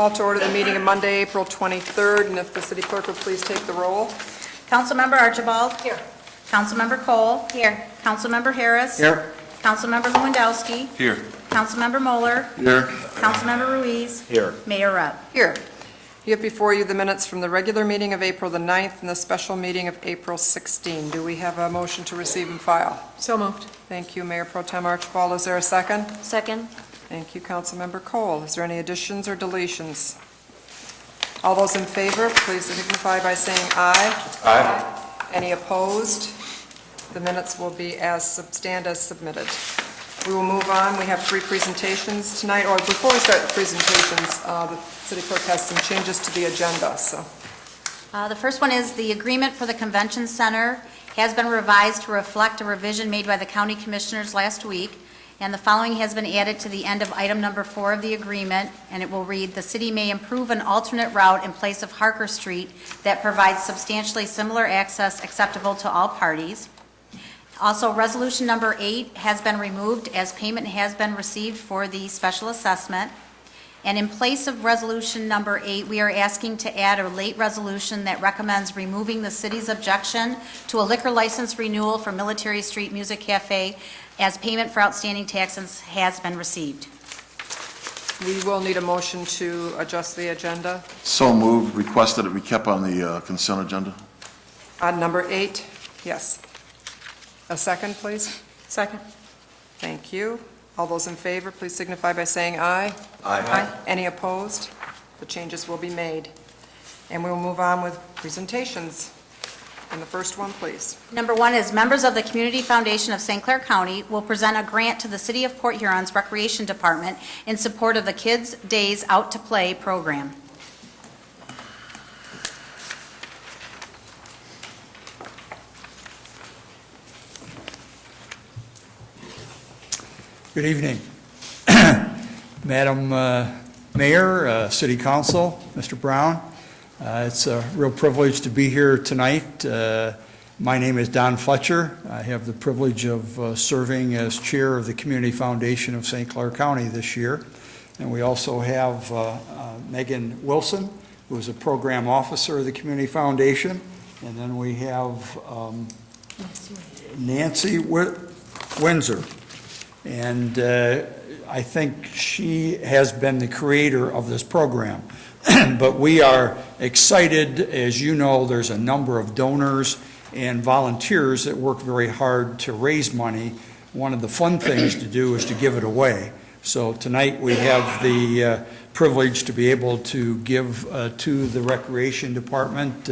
Call to order the meeting of Monday, April 23rd, and if the city clerk would please take the roll. Councilmember Archibald. Here. Councilmember Cole. Here. Councilmember Harris. Here. Councilmember Lewandowski. Here. Councilmember Moeller. Here. Councilmember Ruiz. Here. Mayor Rupp. Here. You have before you the minutes from the regular meeting of April the 9th and the special meeting of April 16. Do we have a motion to receive and file? So moved. Thank you, Mayor Pro Tem Archibald. Is there a second? Second. Thank you, Councilmember Cole. Is there any additions or deletions? All those in favor, please signify by saying aye. Aye. Any opposed? The minutes will be stand as submitted. We will move on. We have 3 presentations tonight. Or before we start the presentations, the city clerk has some changes to the agenda. So, The first one is the agreement for the convention center has been revised to reflect a revision made by the county commissioners last week, and the following has been added to the end of item number 4 of the agreement, and it will read, "The city may improve an alternate route in place of Harker Street that provides substantially similar access acceptable to all parties." Also, resolution number 8 has been removed as payment has been received for the special assessment. And in place of resolution number 8, we are asking to add a late resolution that recommends removing the city's objection to a liquor license renewal for Military Street Music Cafe as payment for outstanding taxes has been received. we will need a motion to adjust the agenda. So moved. Request that it be kept on the consent agenda. On number 8, yes. A second, please. Second. Thank you. All those in favor, please signify by saying aye. Aye. Any opposed? The changes will be made. And we will move on with presentations. And the first one, please. Number 1 is members of the Community Foundation of St. Clair County will present a grant to the City of Port Huron's Recreation Department in support of the Kids Days Out to Play program. Good evening. Madam Mayor, City Council, Mr. Brown. It's a real privilege to be here tonight. My name is Don Fletcher. I have the privilege of serving as chair of the Community Foundation of St. Clair County this year. And we also have Megan Wilson, who is a program officer of the Community Foundation. And then we have Nancy Windsor. And I think she has been the creator of this program. But we are excited. As you know, there's a number of donors and volunteers that work very hard to raise money. One of the fun things to do is to give it away. So tonight we have the privilege to be able to give to the Recreation Department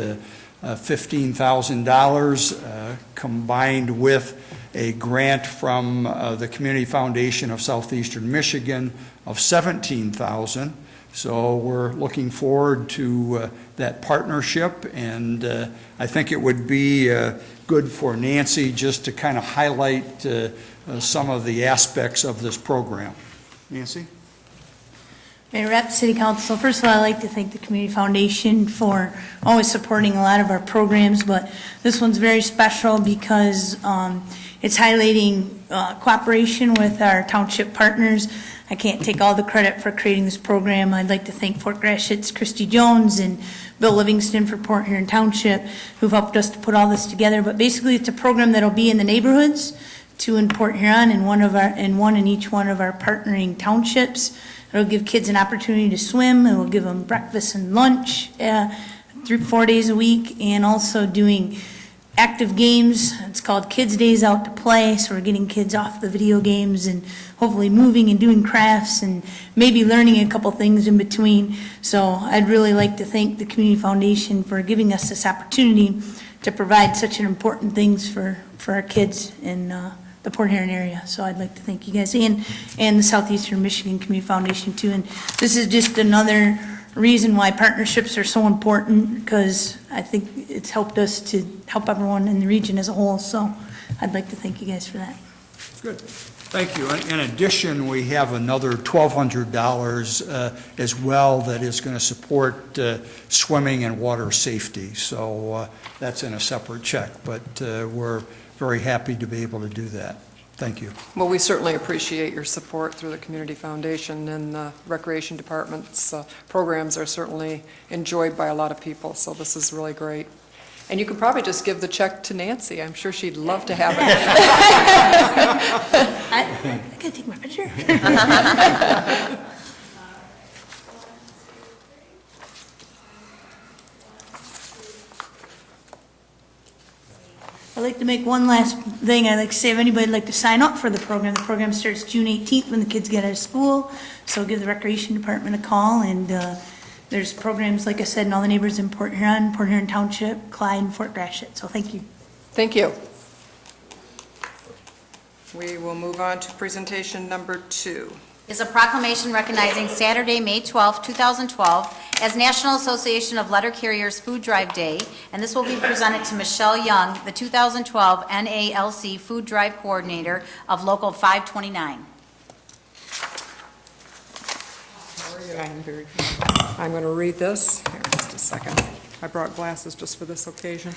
$15,000 combined with a grant from the Community Foundation of Southeastern Michigan of $17,000. So we're looking forward to that partnership, and I think it would be good for Nancy just to kind of highlight some of the aspects of this program. Nancy? Mayor Rep, City Council, first of all, I'd like to thank the Community Foundation for always supporting a lot of our programs, but this one's very special because it's highlighting cooperation with our township partners. I can't take all the credit for creating this program. I'd like to thank Fort Gratiot's Christy Jones and Bill Livingston for Port Huron Township, who've helped us to put all this together. But basically, it's a program that'll be in the neighborhoods, 2 in Port Huron and one in each one of our partnering townships. It'll give kids an opportunity to swim. It will give them breakfast and lunch 4 days a week, and also doing active games. It's called Kids Days Out to Play, so we're getting kids off the video games and hopefully moving and doing crafts and maybe learning a couple things in between. So I'd really like to thank the Community Foundation for giving us this opportunity to provide such an important things for our kids in the Port Huron area. So I'd like to thank you guys and the Southeastern Michigan Community Foundation too. And this is just another reason why partnerships are so important, because I think it's helped us to help everyone in the region as a whole. So I'd like to thank you guys for that. Good. Thank you. In addition, we have another $1,200 as well that is going to support swimming and water safety. So that's in a separate check, but we're very happy to be able to do that. Thank you. Well, we certainly appreciate your support through the Community Foundation, and the Recreation Department's programs are certainly enjoyed by a lot of people, so this is really great. And you could probably just give the check to Nancy. I'm sure she'd love to have it. I gotta take my picture. I'd like to make one last thing. I'd like to say, if anybody'd like to sign up for the program starts June 18th when the kids get out of school. So give the Recreation Department a call, and there's programs, like I said, in all the neighborhoods in Port Huron Township, Clyde, and Fort Gratiot. So thank you. Thank you. We will move on to presentation number 2. Is a proclamation recognizing Saturday, May 12, 2012, as National Association of Letter Carriers Food Drive Day, and this will be presented to Michelle Young, the 2012 NALC Food Drive Coordinator of Local 529. I'm going to read this. Here, just a second. I brought glasses just for this occasion.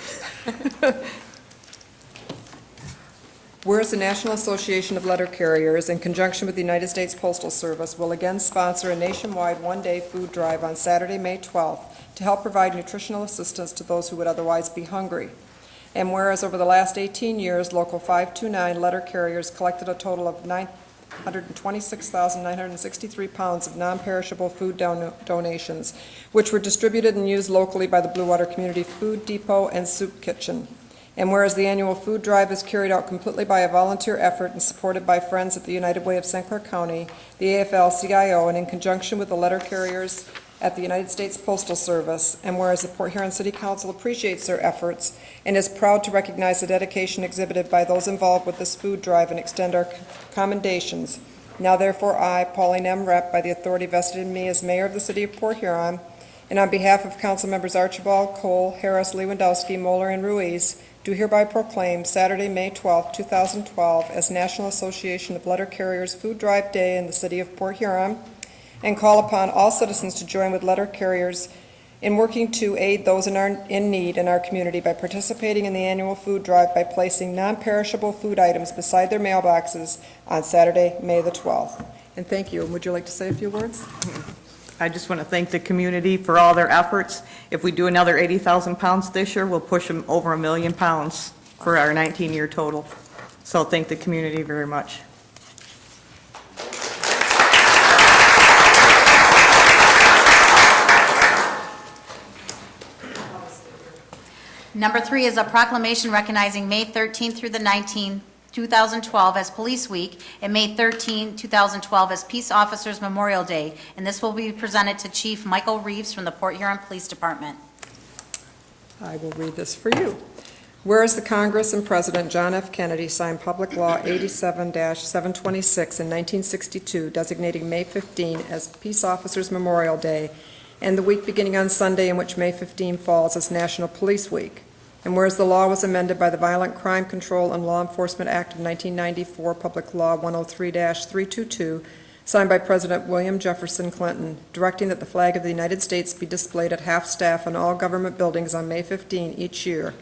Whereas the National Association of Letter Carriers, in conjunction with the United States Postal Service, will again sponsor a nationwide one-day food drive on Saturday, May 12th, to help provide nutritional assistance to those who would otherwise be hungry. And whereas over the last 18 years, Local 529 letter carriers collected a total of 926,963 pounds of non-perishable food donations, which were distributed and used locally by the Blue Water Community Food Depot and Soup Kitchen. And whereas the annual food drive is carried out completely by a volunteer effort and supported by friends at the United Way of St. Clair County, the AFL-CIO, and in conjunction with the letter carriers at the United States Postal Service, and whereas the Port Huron City Council appreciates their efforts and is proud to recognize the dedication exhibited by those involved with this food drive and extend our commendations. Now therefore I, Pauline M. Rep, by the authority vested in me as Mayor of the City of Port Huron, and on behalf of Council Members Archibald, Cole, Harris, Lewandowski, Moeller, and Ruiz, do hereby proclaim Saturday, May 12, 2012, as National Association of Letter Carriers Food Drive Day in the City of Port Huron, and call upon all citizens to join with letter carriers in working to aid those in need in our community by participating in the annual food drive by placing non-perishable food items beside their mailboxes on Saturday, May the 12th. And thank you. And would you like to say a few words? I just want to thank the community for all their efforts. If we do another 80,000 pounds this year, we'll push them over 1 million pounds for our 19-year total. So thank the community very much. Number 3 is a proclamation recognizing May 13th through the 19th, 2012 as Police Week, and May 13, 2012 as Peace Officers Memorial Day, and this will be presented to Chief Michael Reeves from the Port Huron Police Department. I will read this for you. Whereas the Congress and President John F. Kennedy signed Public Law 87-726 in 1962, designating May 15 as Peace Officers Memorial Day, and the week beginning on Sunday in which May 15 falls as National Police Week. And whereas the law was amended by the Violent Crime Control and Law Enforcement Act of 1994, Public Law 103-322, signed by President William Jefferson Clinton, directing that the flag of the United States be displayed at half-staff in all government buildings on May 15 each year.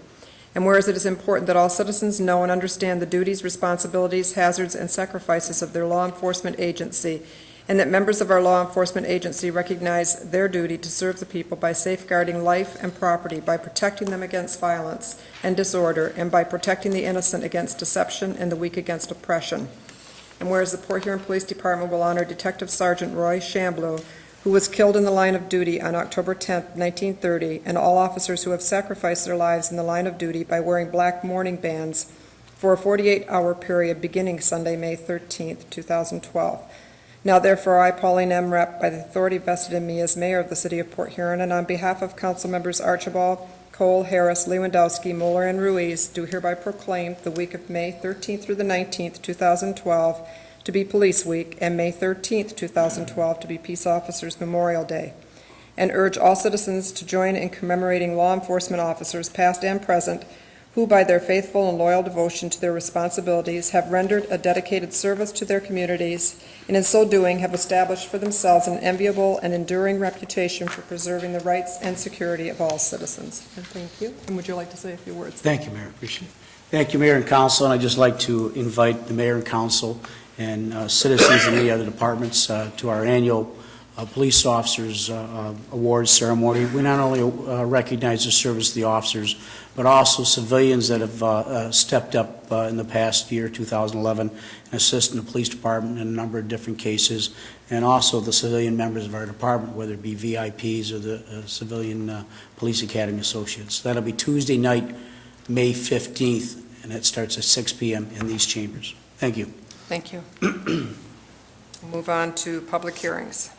And whereas it is important that all citizens know and understand the duties, responsibilities, hazards, and sacrifices of their law enforcement agency, and that members of our law enforcement agency recognize their duty to serve the people by safeguarding life and property, by protecting them against violence and disorder, and by protecting the innocent against deception and the weak against oppression. And whereas the Port Huron Police Department will honor Detective Sergeant Roy Chambleau, who was killed in the line of duty on October 10, 1930, and all officers who have sacrificed their lives in the line of duty by wearing black mourning bands for a 48-hour period beginning Sunday, May 13, 2012. Now therefore I, Pauline M. Rep, by the authority vested in me as Mayor of the City of Port Huron, and on behalf of Council Members Archibald, Cole, Harris, Lewandowski, Moeller, and Ruiz, do hereby proclaim the week of May 13th through the 19th, 2012, to be Police Week, and May 13th, 2012, to be Peace Officers Memorial Day, and urge all citizens to join in commemorating law enforcement officers, past and present, who by their faithful and loyal devotion to their responsibilities have rendered a dedicated service to their communities, and in so doing have established for themselves an enviable and enduring reputation for preserving the rights and security of all citizens. And thank you. And would you like to say a few words? Thank you, Mayor. Appreciate it. Thank you, Mayor and Council, and I'd just like to invite the Mayor and Council and citizens in the other departments to our annual Police Officers Awards Ceremony. We not only recognize the service of the officers, but also civilians that have stepped up in the past year, 2011, and assist in the police department in a number of different cases, and also the civilian members of our department, whether it be VIPs or the Civilian Police Academy Associates. That'll be Tuesday night, May 15th, and it starts at 6 p.m. in these chambers. Thank you. Thank you. We'll move on to public hearings.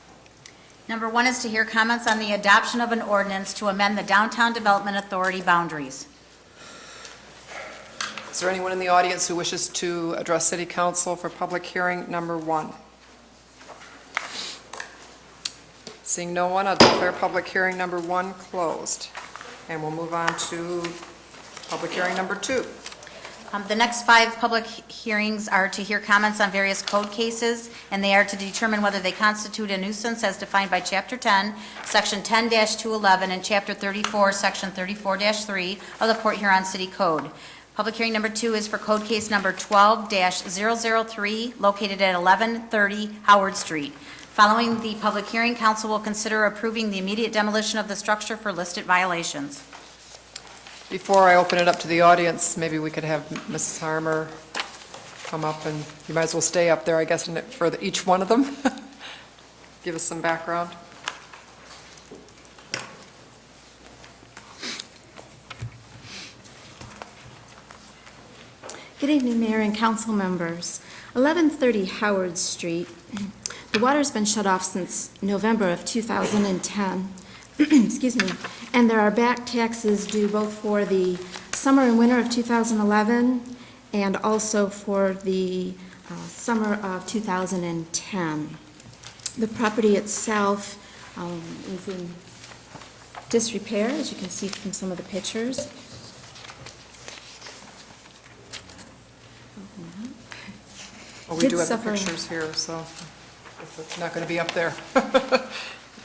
Number 1 is to hear comments on the adoption of an ordinance to amend the Downtown Development Authority boundaries. Is there anyone in the audience who wishes to address City Council for public hearing number 1? Seeing no one, I'll declare public hearing number 1 closed. And we'll move on to public hearing number 2. The next 5 public hearings are to hear comments on various code cases, and they are to determine whether they constitute a nuisance as defined by Chapter 10, Section 10-211, and Chapter 34, Section 34-3 of the Port Huron City Code. Public hearing number 2 is for code case number 12-003, located at 1130 Howard Street. Following the public hearing, council will consider approving the immediate demolition of the structure for listed violations. Before I open it up to the audience, maybe we could have Mrs. Harmer come up, and you might as well stay up there, I guess, for each one of them. Give us some background. Good evening, Mayor and council members. 1130 Howard Street. The water's been shut off since November of 2010. Excuse me. And there are back taxes due both for the summer and winter of 2011 and also for the summer of 2010. The property itself is in disrepair, as you can see from some of the pictures. Well, we Did do have the suffer- pictures here, so it's not going to be up there.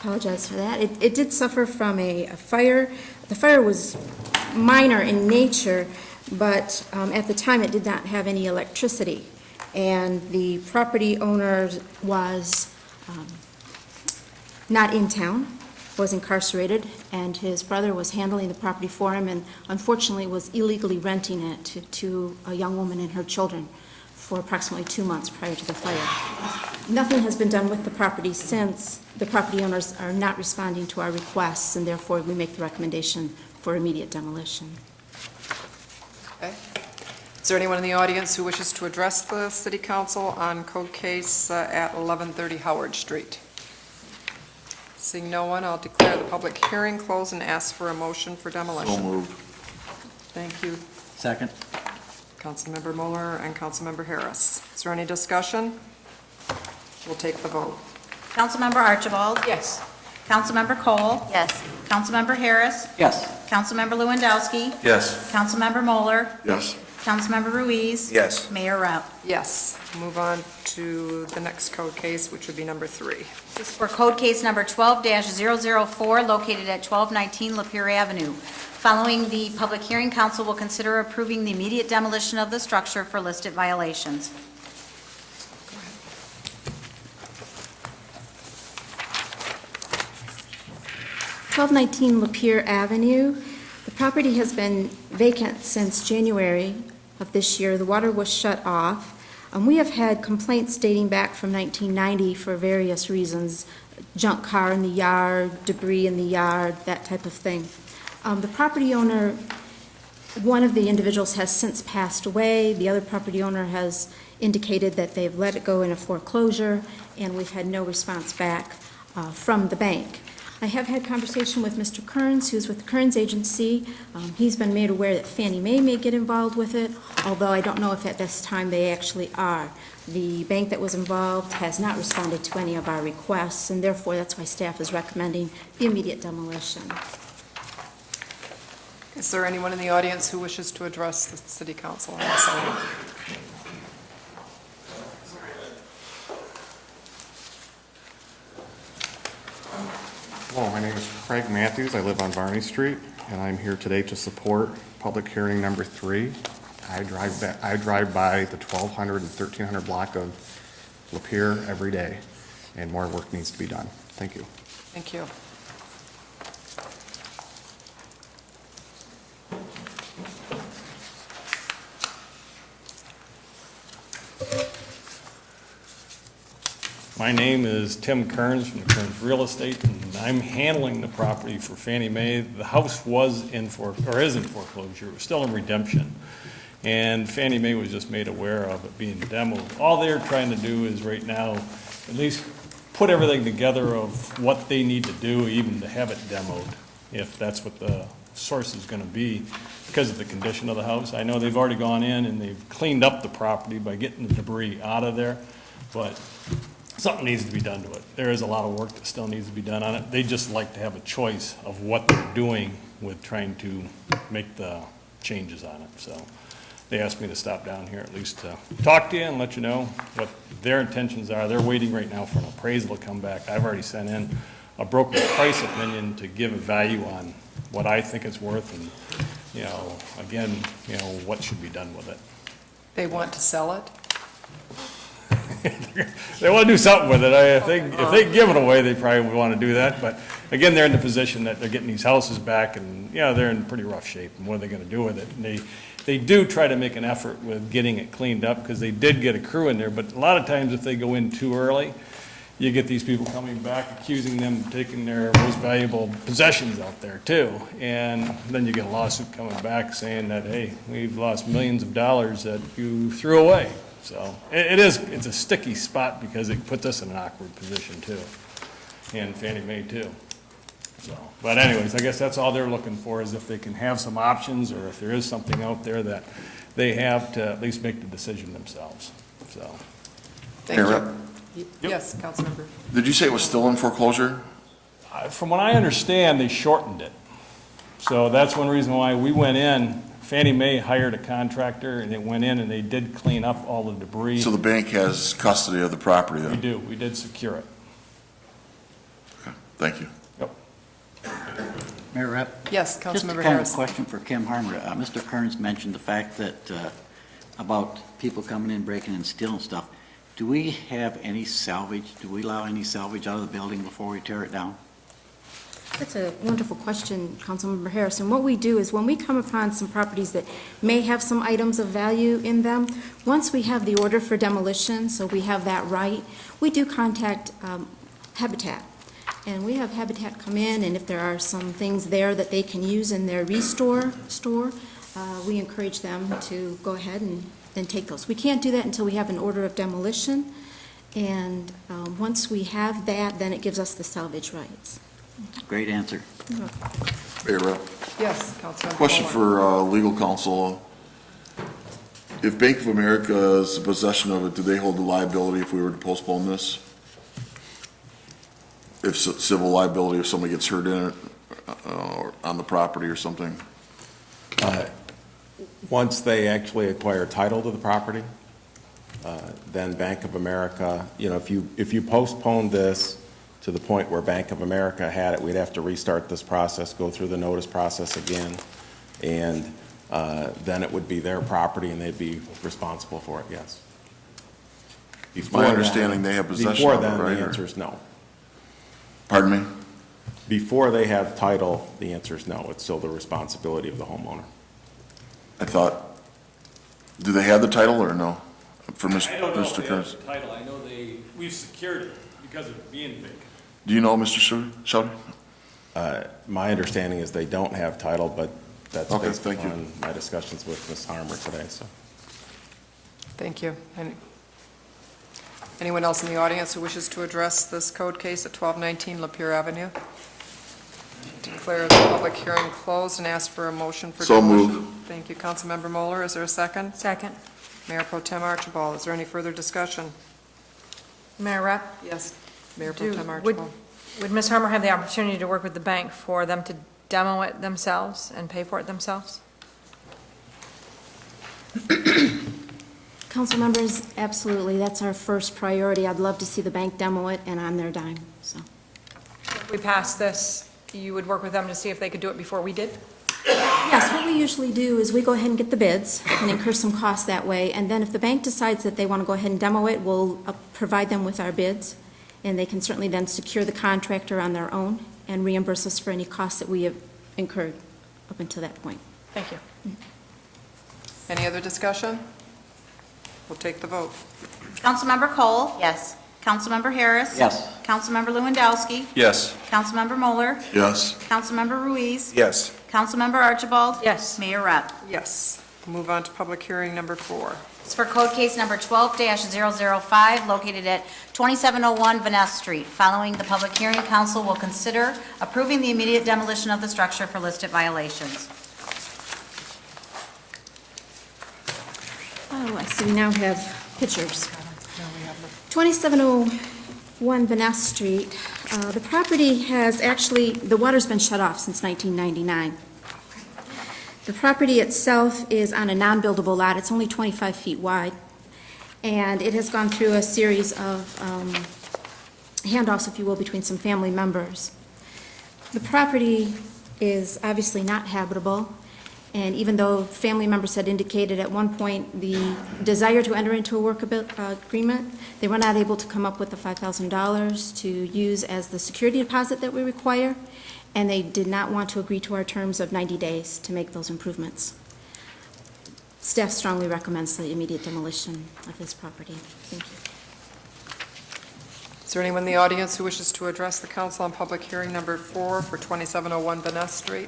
Apologize for that. It did suffer from a fire. The fire was minor in nature, but at the time it did not have any electricity. And the property owner was not in town, was incarcerated, and his brother was handling the property for him and unfortunately was illegally renting it to a young woman and her children for approximately 2 months prior to the fire. Nothing has been done with the property since. The property owners are not responding to our requests, and therefore we make the recommendation for immediate demolition. Okay. Is there anyone in the audience who wishes to address the City Council on code case at 1130 Howard Street? Seeing no one, I'll declare the public hearing closed and ask for a motion for demolition. So moved. Thank you, Second. Councilmember Mueller and Councilmember Harris. Is there any discussion? We'll take the vote. Councilmember Archibald? Yes. Councilmember Cole? Yes. Councilmember Harris? Yes. Councilmember Lewandowski? Yes. Councilmember Moeller? Yes. Councilmember Ruiz? Yes. Mayor Raup. Yes. Move on to the next code case, which would be number 3. This is for code case number 12-004, located at 1219 Lapeer Avenue. Following the public hearing, council will consider approving the immediate demolition of the structure for listed violations. 1219 Lapeer Avenue. The property has been vacant since January of this year. The water was shut off. We have had complaints dating back from 1990 for various reasons, junk car in the yard, debris in the yard, that type of thing. The property owner, one of the individuals has since passed away. The other property owner has indicated that they've let it go in a foreclosure, and we've had no response back from the bank. I have had conversation with Mr. Kearns, who's with the Kearns Agency. He's been made aware that Fannie Mae may get involved with it, although I don't know if at this time they actually are. The bank that was involved has not responded to any of our requests, and therefore that's why staff is recommending the immediate demolition. Is there anyone in the audience who wishes to address the City Council on this item? Hello, my name is Frank Matthews. I live on Varney Street, and I'm here today to support public hearing number 3. I drive by the 1200 and 1300 block of Lapeer every day, and more work needs to be done. Thank you. Thank you. My name is Tim Kearns from the Kearns Real Estate, and I'm handling the property for Fannie Mae. The house was is in foreclosure, it was still in redemption. And Fannie Mae was just made aware of it being demoed. All they're trying to do is right now, at least put everything together of what they need to do, even to have it demoed, if that's what the source is gonna be, because of the condition of the house. I know they've already gone in and they've cleaned up the property by getting the debris out of there, but something needs to be done to it. There is a lot of work that still needs to be done on it. They just like to have a choice of what they're doing with trying to make the changes on it. So they asked me to stop down here at least to talk to you and let you know what their intentions are. They're waiting right now for an appraisal to come back. I've already sent in a broker price opinion to give a value on what I think it's worth and, again, what should be done with it. They want to sell it? They want to do something with it. If they give it away, they probably would want to do that. But again, they're in the position that they're getting these houses back, and they're in pretty rough shape. And what are they going to do with it? And they do try to make an effort with getting it cleaned up because they did get a crew in there. But a lot of times, if they go in too early, you get these people coming back accusing them of taking their most valuable possessions out there too. And then you get a lawsuit coming back saying that, hey, we've lost millions of dollars that you threw away. So it's a sticky spot because it puts us in an awkward position too, and Fannie Mae too. So, but anyways, I guess that's all they're looking for is if they can have some options or if there is something out there that they have to at least make the decision themselves, so. Thank you. Mayor, Yes, Councilmember. did you say it was still in foreclosure? From what I understand, they shortened it. So that's one reason why we went in. Fannie Mae hired a contractor, and they went in and they did clean up all the debris. So the bank has custody of the property We then? do, we did secure it. Thank you. Yep. Mayor Rep? Yes, Just a Councilmember kind of Harris. question for Kim Harmer. Mr. Kearns mentioned the fact that, about people coming in, breaking and stealing stuff. Do we have any salvage? Do we allow any salvage out of the building before we tear it down? That's a wonderful question, Councilmember Harrison. What we do is when we come upon some properties that may have some items of value in them, once we have the order for demolition, so we have that right, we do contact Habitat. And we have Habitat come in, and if there are some things there that they can use in their restore store, we encourage them to go ahead and take those. We can't do that until we have an order of demolition, and once we have that, then it gives us the salvage rights. Great answer. Mayor Rep, Yes, Councilmember. question Muller. for legal counsel. If Bank of America is in possession of it, do they hold the liability if we were to postpone this? If civil liability, if somebody gets hurt in it, or on the property or something? Once they actually acquire title to the property, then Bank of America, if you postpone this to the point where Bank of America had it, we'd have to restart this process, go through the notice process again, and then it would be their property and they'd be responsible for it, yes. It's my understanding they have possession of it, right? Before then, the or- answer is no. Pardon me? Before they have title, the answer is no. It's still the responsibility of the homeowner. I thought, do they have the title or no? For I don't know if Mr. they have Kearns? the title. I know we've secured it because of it being vacant. Do you know, Mr. Schauder? My understanding is they don't have title, but that's Okay, based thank you. on my discussions with Ms. Harmer today, so. Thank you. Anyone else in the audience who wishes to address this code case at 1219 Lapeer Avenue? Declare the public hearing closed and ask for a motion for So demolition. moved. Thank you, Councilmember Moeller. Is there a second? Second. Mayor Pro Tem Archibald, is there any further discussion? Mayor Rep, Yes, Mayor Pro Tem would Archibald. Ms. Harmer have the opportunity to work with the bank for them to demo it themselves and pay for it themselves? Council members, absolutely, that's our first priority. I'd love to see the bank demo it and on their dime, so. If we pass this, you would work with them to see if they could do it before we did? Yes, what we usually do is we go ahead and get the bids and incur some costs that way, and then if the bank decides that they want to go ahead and demo it, we'll provide them with our bids, and they can certainly then secure the contractor on their own and reimburse us for any costs that we have incurred up until that point. Thank you. Any other discussion? We'll take the vote. Councilmember Cole? Yes. Councilmember Harris? Yes. Councilmember Lewandowski? Yes. Councilmember Moeller? Yes. Councilmember Ruiz? Yes. Councilmember Archibald? Yes. Mayor Rep. Yes. Move on to public hearing number 4. It's for code case number 12-005, located at 2701 Vaness Street. Following the public hearing, council will consider approving the immediate demolition of the structure for listed violations. Oh, I see, we now have pictures. 2701 Vaness Street. The property has actually, the water's been shut off since 1999. The property itself is on a non-buildable lot. It's only 25 feet wide, and it has gone through a series of handoffs, if you will, between some family members. The property is obviously not habitable, and even though family members had indicated at one point the desire to enter into a work agreement, they were not able to come up with the $5,000 to use as the security deposit that we require, and they did not want to agree to our terms of 90 days to make those improvements. Staff strongly recommends the immediate demolition of this property. Thank you. Is there anyone in the audience who wishes to address the council on public hearing number 4 for 2701 Vaness Street?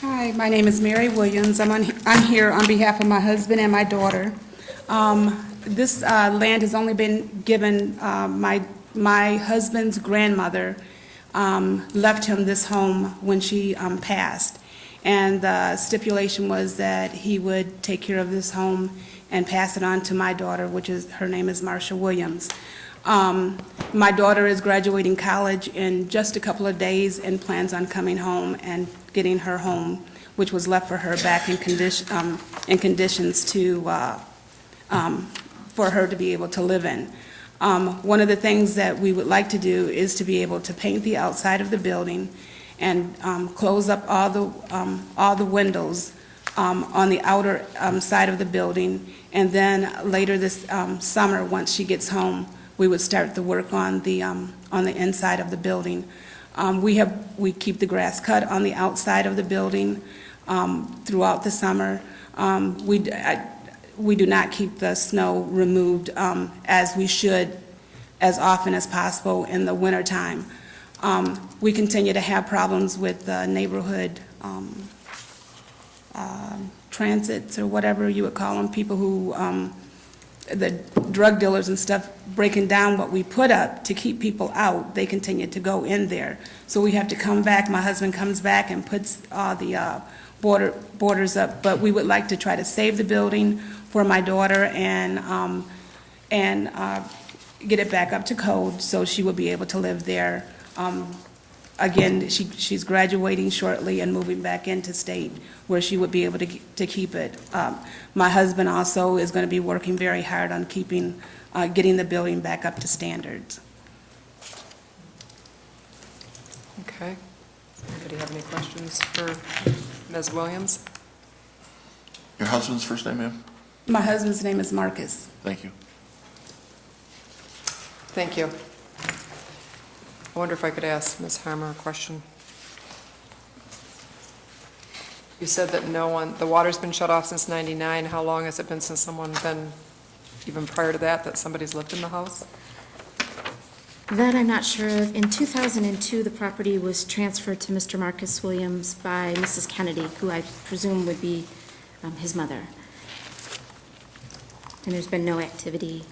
Hi, my name is Mary Williams. I'm here on behalf of my husband and my daughter. This land has only been given, my husband's grandmother left him this home when she passed. And the stipulation was that he would take care of this home and pass it on to my daughter, her name is Marsha Williams. My daughter is graduating college in just a couple of days and plans on coming home and getting her home, which was left for her back in conditions for her to be able to live in. One of the things that we would like to do is to be able to paint the outside of the building and close up all the windows on the outer side of the building. And then later this summer, once she gets home, we would start the work on the inside of the building. We keep the grass cut on the outside of the building throughout the summer. We do not keep the snow removed as we should, as often as possible in the wintertime. We continue to have problems with neighborhood transits, or whatever you would call them, people who, the drug dealers and stuff, breaking down what we put up to keep people out. They continue to go in there. So we have to come back, my husband comes back and puts all the borders up. But we would like to try to save the building for my daughter and get it back up to code so she will be able to live there. Again, she's graduating shortly and moving back into state where she would be able to keep it. My husband also is going to be working very hard on getting the building back up to standards. Okay. Anybody have any questions for Ms. Williams? Your husband's first name, ma'am? My husband's name is Marcus. Thank you. Thank you. I wonder if I could ask Ms. Harmer a question. You said that the water's been shut off since '99. How long has it been since even prior to that somebody's lived in the house? That I'm not sure of. In 2002, the property was transferred to Mr. Marcus Williams by Mrs. Kennedy, who I presume would be his mother. And there's been no activity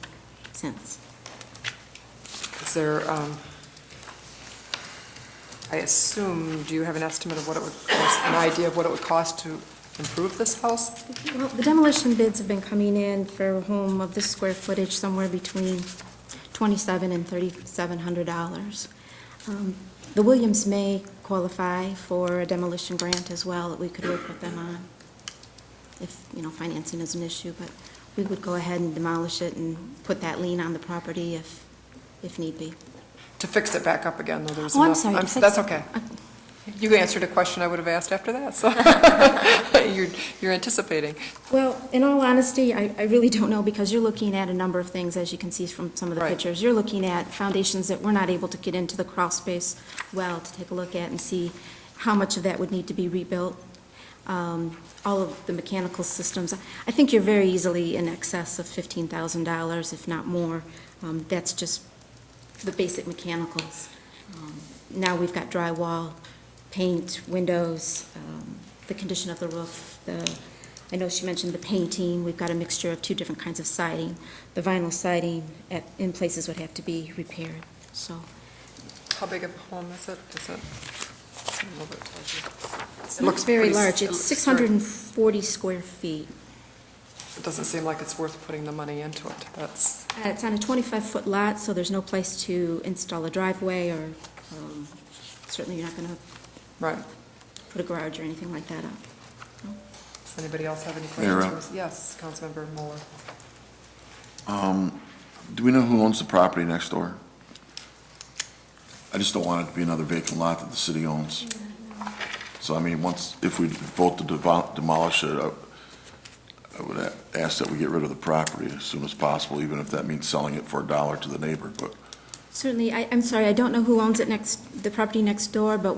since. Is there, I assume, do you have an estimate of what it would cost, an idea of what it would cost to improve this house? Well, the demolition bids have been coming in for a home of this square footage somewhere between $2,700 and $3,700. The Williams may qualify for a demolition grant as well that we could work with them on, if, financing is an issue, but we would go ahead and demolish it and put that lien on the property if need be. To fix it back up again, though, there's Oh, I'm enough. sorry, to fix That's it. okay. You answered a question I would have asked after that, so you're anticipating. Well, in all honesty, I really don't know, because you're looking at a number of things, as you can see from some of the Right. pictures. You're looking at foundations that we're not able to get into the crawl space well to take a look at and see how much of that would need to be rebuilt. All of the mechanical systems. I think you're very easily in excess of $15,000, if not more. That's just the basic mechanicals. Now we've got drywall, paint, windows, the condition of the roof, I know she mentioned the painting. We've got a mixture of two different kinds of siding. The vinyl siding in places would have to be repaired, so. How big of a home is it? Is it? I don't know what it tells you. It looks very pretty- large. it It's looks 640 square feet. It doesn't seem like it's worth putting the money into it. That's, It's on a 25-foot lot, so there's no place to install a driveway, or certainly you're not going to right. put a garage or anything like that up. Anybody else have any Mayor, questions? Yes, Councilmember Mueller. Do we know who owns the property next door? I just don't want it to be another vacant lot that the city owns. So, I mean, if we vote to demolish it, I would ask that we get rid of the property as soon as possible, even if that means selling it for $1 to the neighbor, but Certainly, I'm sorry, I don't know who owns the property next door, but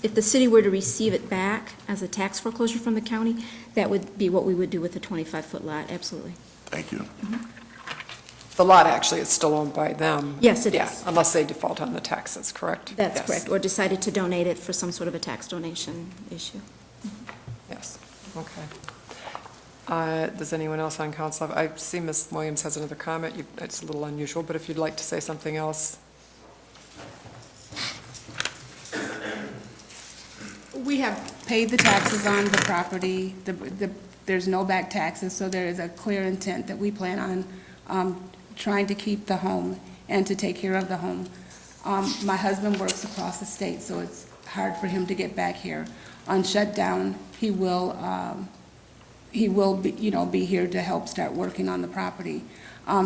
if the city were to receive it back as a tax foreclosure from the county, that would be what we would do with the 25-foot lot, absolutely. thank you. The lot actually is still owned by them. Yes, it Yeah, is. unless they default on the taxes, correct? That's Yes. correct, or decided to donate it for some sort of a tax donation issue. Yes, okay. Does anyone else on council I see Ms. Williams has another comment. It's a little unusual, but if you'd like to say something else. We have paid the taxes on the property. There's no back taxes, so there is a clear intent that we plan on trying to keep the home and to take care of the home. My husband works across the state, so it's hard for him to get back here. On shutdown, he will be here to help start working on the property.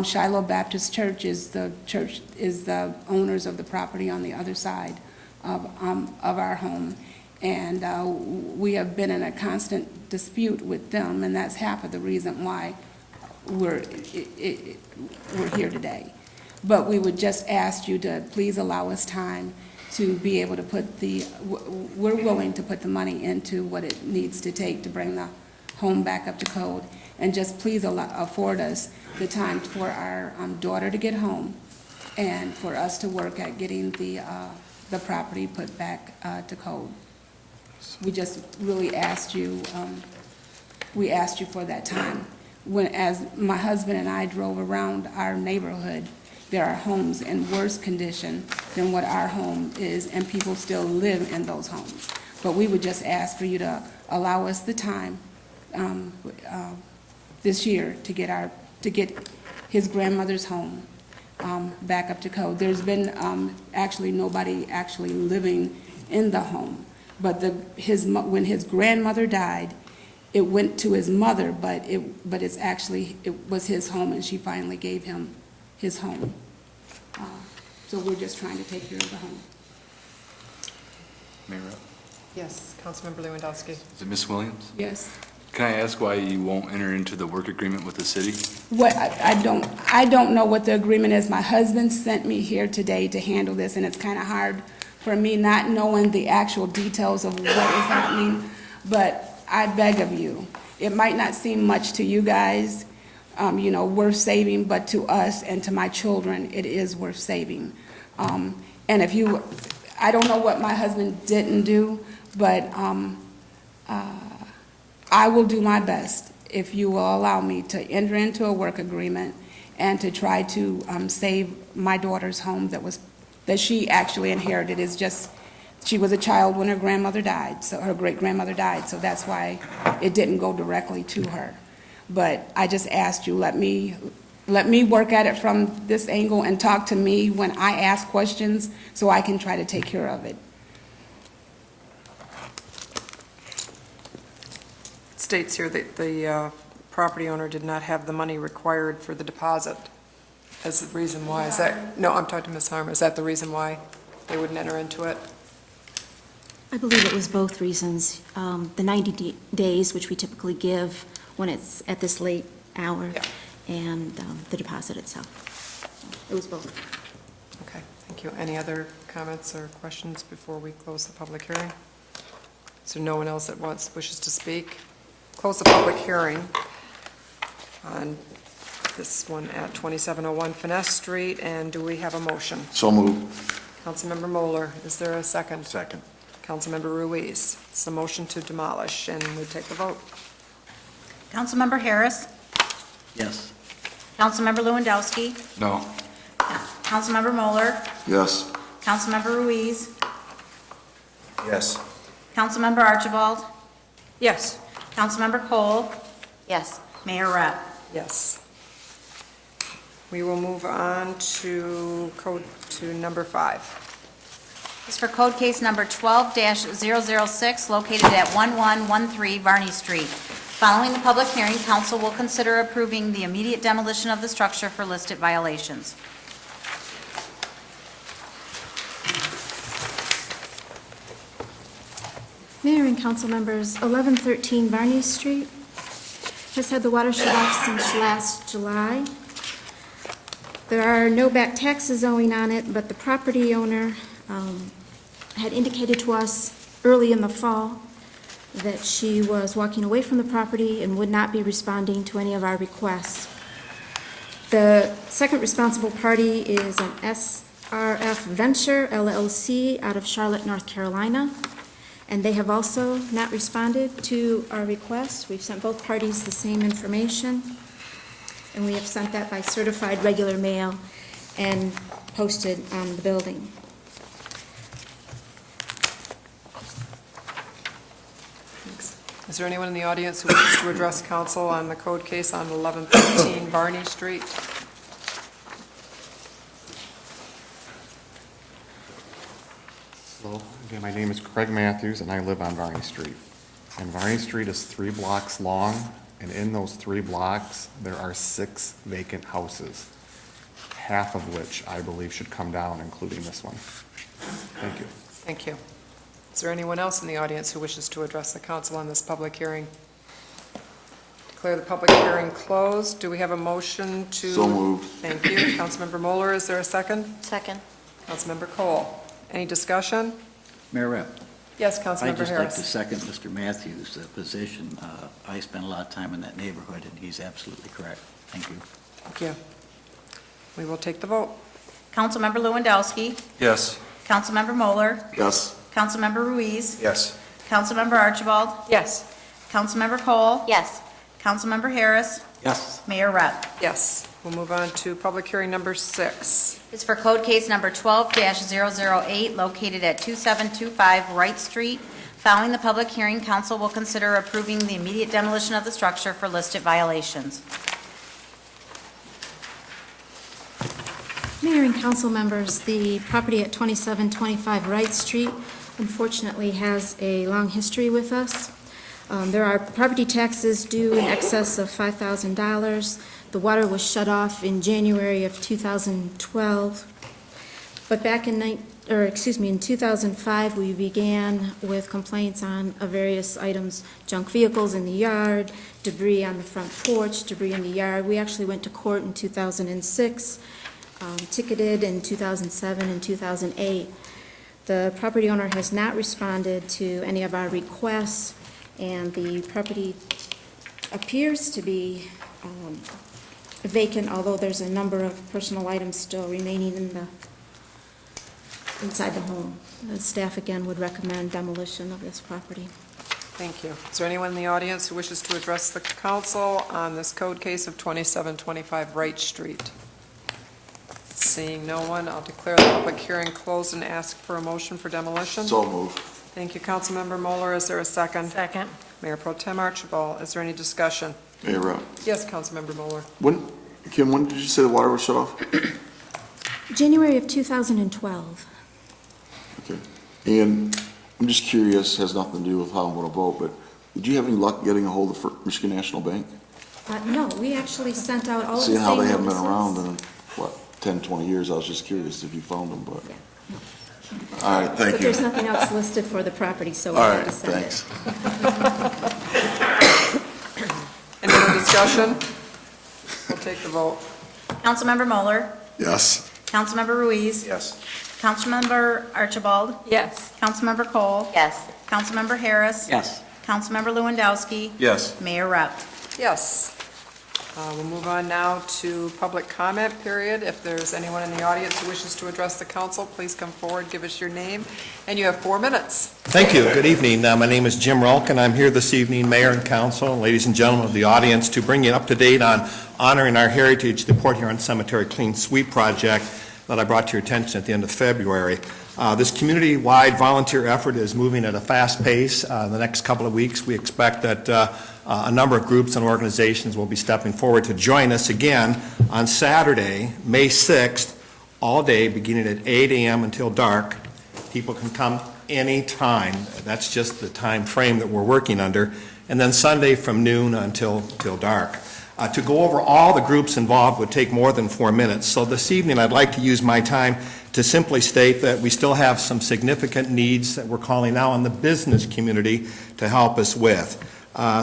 Shiloh Baptist Church is the owners of the property on the other side of our home. And we have been in a constant dispute with them, and that's half of the reason why we're here today. But we would just ask you to please allow us time to be able to we're willing to put the money into what it needs to take to bring the home back up to code. And just please afford us the time for our daughter to get home and for us to work at getting the property put back to code. We just really asked you, for that time. As my husband and I drove around our neighborhood, there are homes in worse condition than what our home is, and people still live in those homes. But we would just ask for you to allow us the time this year to get his grandmother's home back up to code. There's been actually nobody actually living in the home, but when his grandmother died, it went to his mother, but it was his home, and she finally gave him his home. So we're just trying to take care of the home. Mayor, Yes, Councilmember Lewandowski. is it Ms. Williams? Yes. Can I ask why you won't enter into the work agreement with the city? I don't know what the agreement is. My husband sent me here today to handle this, and it's kind of hard for me not knowing the actual details of what is happening, but I beg of you, it might not seem much to you guys, worth saving, but to us and to my children, it is worth saving. And I don't know what my husband didn't do, but I will do my best, if you will allow me, to enter into a work agreement and to try to save my daughter's home that she actually inherited. She was a child when her grandmother died, so her great-grandmother died, so that's why it didn't go directly to her. But I just asked you, let me work at it from this angle and talk to me when I ask questions so I can try to take care of it. It states here that the property owner did not have the money required for the deposit. as the reason why? Is that, no, I'm talking to Ms. Harmer. Is that the reason why they wouldn't enter into it? I believe it was both reasons. The 90 days, which we typically give when it's at this late hour, Yeah. and the deposit itself. It was both. Okay, thank you. Any other comments or questions before we close the public hearing? So no one else that wishes to speak? Close the public hearing on this one at 2701 Finesse Street, and do we have a motion? So moved. Councilmember Moeller, is there a second? Second. Councilmember Ruiz, it's a motion to demolish, and we take the vote. Councilmember Harris, Yes. Councilmember Lewandowski, No. Councilmember Moeller, Yes. Councilmember Ruiz, Yes. Councilmember Archibald, Yes. Councilmember Cole. Yes. Mayor Rep. Yes. We will move on to number 5. This is for code case number 12-006, located at 1113 Varney Street. Following the public hearing, council will consider approving the immediate demolition of the structure for listed violations. Mayor and council members, 1113 Varney Street has had the water shut off since last July. There are no back taxes owing on it, but the property owner had indicated to us early in the fall that she was walking away from the property and would not be responding to any of our requests. The second responsible party is an SRF Venture LLC out of Charlotte, North Carolina, and they have also not responded to our requests. We've sent both parties the same information, and we have sent that by certified regular mail and posted on the building. Thanks. Is there anyone in the audience who wishes to address council on the code case on 1113 Varney Street? So, again, my name is Craig Matthews, and I live on Varney Street. And Varney Street is 3 blocks long, and in those 3 blocks, there are 6 vacant houses, half of which I believe should come down, including this one. Thank you. Thank you. Is there anyone else in the audience who wishes to address the council on this public hearing? Declare the public hearing closed. Do we have a motion to? So moved. Thank you. Councilmember Moeller, is there a second? Second. Councilmember Cole. Any discussion? Mayor Rep. Yes, I'd Councilmember just like to Harris. second Mr. Matthews' position. I spent a lot of time in that neighborhood, and he's absolutely correct. Thank you. Thank you. We will take the vote. Councilmember Lewandowski, Yes. Councilmember Moeller, Yes. Councilmember Ruiz, Yes. Councilmember Archibald, Yes. Councilmember Cole. Yes. Councilmember Harris, Yes. Mayor Rep. Yes. We'll move on to public hearing number 6. It's for code case number 12-008, located at 2725 Wright Street. Following the public hearing, council will consider approving the immediate demolition of the structure for listed violations. Mayor and council members, the property at 2725 Wright Street unfortunately has a long history with us. There are property taxes due in excess of $5,000. The water was shut off in January of 2012. But back in 2005, we began with complaints on various items, junk vehicles in the yard, debris on the front porch, debris in the yard. We actually went to court in 2006, ticketed in 2007 and 2008. The property owner has not responded to any of our requests, and the property appears to be vacant, although there's a number of personal items still remaining inside the home. The staff, again, would recommend demolition of this property. Thank you. Is there anyone in the audience who wishes to address the council on this code case of 2725 Wright Street? Seeing no one, I'll declare the public hearing closed and ask for a motion for demolition. So moved. Thank you, Councilmember Moeller. Is there a second? Second. Mayor Pro Tem Archibald, is there any discussion? Mayor Rep. Yes, Councilmember Moeller. Kim, when did you say the water was shut off? January of 2012. Okay. And I'm just curious, has nothing to do with how I'm going to vote, but did you have any luck getting a hold of Michigan National Bank? No, we actually sent out all of the Seeing same how they haven't been notices. around, and what, 10, 20 years. I was just curious if you found them, but. All right, thank But you. there's nothing else listed for the property, so we All have right, to send it. thanks. Any other discussion? We'll take the vote. Councilmember Moeller, Yes. Councilmember Ruiz, Yes. Councilmember Archibald, Yes. Councilmember Cole, Yes. Councilmember Harris, Yes. Councilmember Lewandowski, Yes. Mayor Rep. Yes. We'll move on now to public comment period. If there's anyone in the audience who wishes to address the council, please come forward, give us your name, and you have 4 minutes. Thank you. Good evening. My name is Jim Rolk, and I'm here this evening, Mayor and Council, ladies and gentlemen of the audience, to bring you up to date on honoring our heritage, the Port Huron Cemetery Clean Sweep Project that I brought to your attention at the end of February. This community-wide volunteer effort is moving at a fast pace. The next couple of weeks, we expect that a number of groups and organizations will be stepping forward to join us again on Saturday, May 6th, all day, beginning at 8 a.m. until dark. People can come anytime. That's just the time frame that we're working under. And then Sunday from noon until dark. To go over all the groups involved would take more than 4 minutes. So this evening, I'd like to use my time to simply state that we still have some significant needs that we're calling now on the business community to help us with,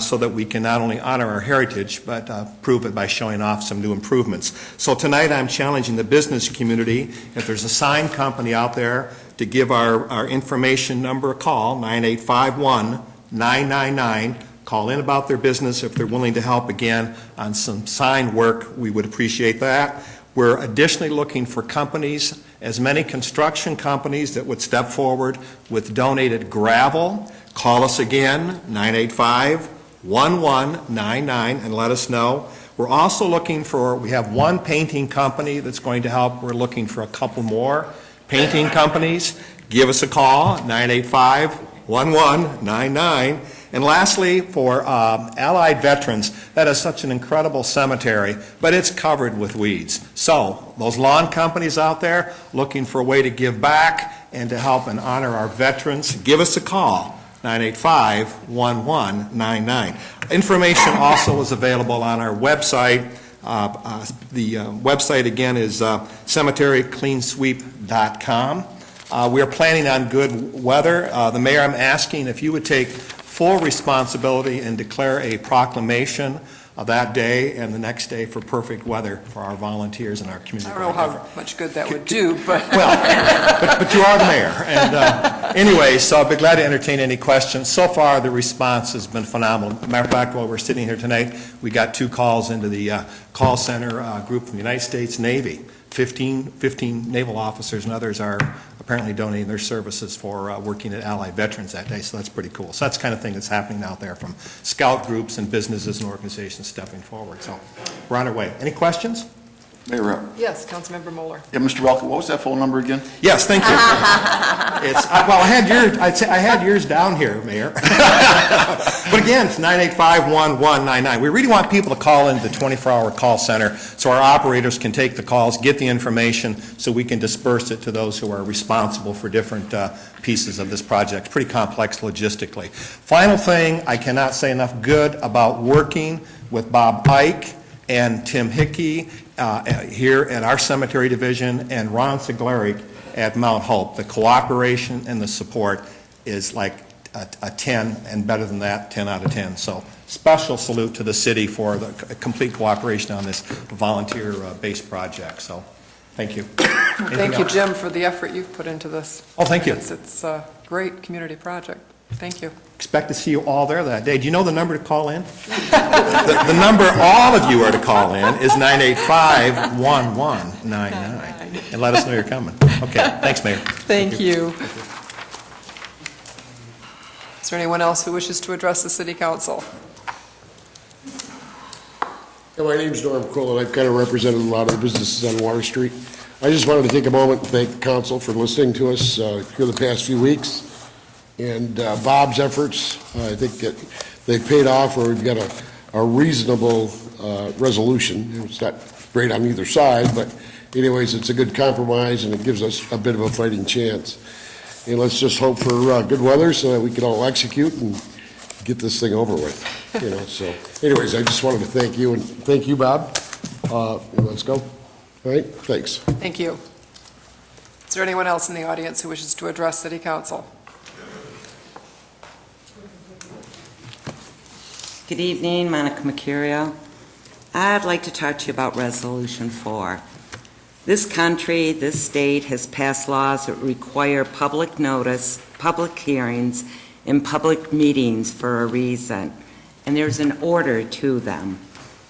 so that we can not only honor our heritage, but prove it by showing off some new improvements. So tonight, I'm challenging the business community, if there's a sign company out there, to give our information number a call, 9851-999. Call in about their business if they're willing to help again on some sign work. We would appreciate that. We're additionally looking for companies, as many construction companies that would step forward with donated gravel. Call us again, 985-1199, and let us know. We're also looking for, we have one painting company that's going to help. We're looking for a couple more painting companies. Give us a call, 985-1199. And lastly, for Allied veterans, that is such an incredible cemetery, but it's covered with weeds. So those lawn companies out there looking for a way to give back and to help and honor our veterans, give us a call, 985-1199. Information also is available on our website. The website, again, is cemeterycleansweep.com. We are planning on good weather. The mayor, I'm asking if you would take full responsibility and declare a proclamation of that day and the next day for perfect weather for our volunteers and our community. I don't know how much good that would do, but... Well, but you are the mayor. And anyway, so I'll be glad to entertain any questions. So far, the response has been phenomenal. Matter of fact, while we're sitting here tonight, we got 2 calls into the call center group from the United States Navy. 15 naval officers and others are apparently donating their services for working at Allied veterans that day, so that's pretty cool. So that's the kind of thing that's happening out there from scout groups and businesses and organizations stepping forward. So we're on our way. Any questions? Mayor Rep. Yes, Councilmember Moeller. Yeah, Mr. Welke, what was that phone number again? Yes, thank you. Well, I had yours down here, Mayor. But again, it's 985-1199. We really want people to call into the 24-hour call center so our operators can take the calls, get the information, so we can disperse it to those who are responsible for different pieces of this project. It's pretty complex logistically. Final thing, I cannot say enough good about working with Bob Ike and Tim Hickey here at our cemetery division, and Ron Siglarik at Mount Hope. The cooperation and the support is like a 10, and better than that, 10 out of 10. So special salute to the city for the complete cooperation on this volunteer-based project. So thank you. Thank you, Jim, for the effort you've put into this. Oh, thank you. It's a great community project. Thank you. Expect to see you all there that day. Do you know the number to call in? The number all of you are to call in is 985-1199, and let us know you're coming. Okay, thanks, Mayor. Thank you. Is there anyone else who wishes to address the city council? Yeah, my name's Norm Kroll, and I've kind of represented a lot of the businesses on Water Street. I just wanted to take a moment and thank the council for listening to us here the past few weeks. And Bob's efforts, I think that they've paid off, or we've got a reasonable resolution. It's not great on either side, but anyways, it's a good compromise, and it gives us a bit of a fighting chance. And let's just hope for good weather so that we can all execute and get this thing over with. So anyways, I just wanted to thank you, and thank you, Bob. And let's go. All right, thanks. Thank you. Is there anyone else in the audience who wishes to address City Council? Good evening, Monica Mercurio. I'd like to talk to you about Resolution 4. This country, this state has passed laws that require public notice, public hearings, and public meetings for a reason, and there's an order to them.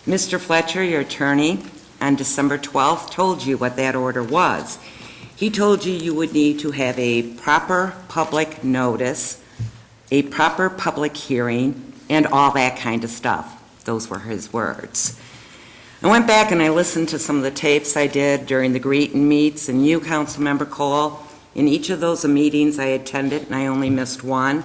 Mr. Fletcher, your attorney, on December 12th told you what that order was. He told you you would need to have a proper public notice, a proper public hearing, and all that kind of stuff. Those were his words. I went back and I listened to some of the tapes I did during the greet and meets, and you, Councilmember Cole, in each of those meetings I attended, and I only missed one,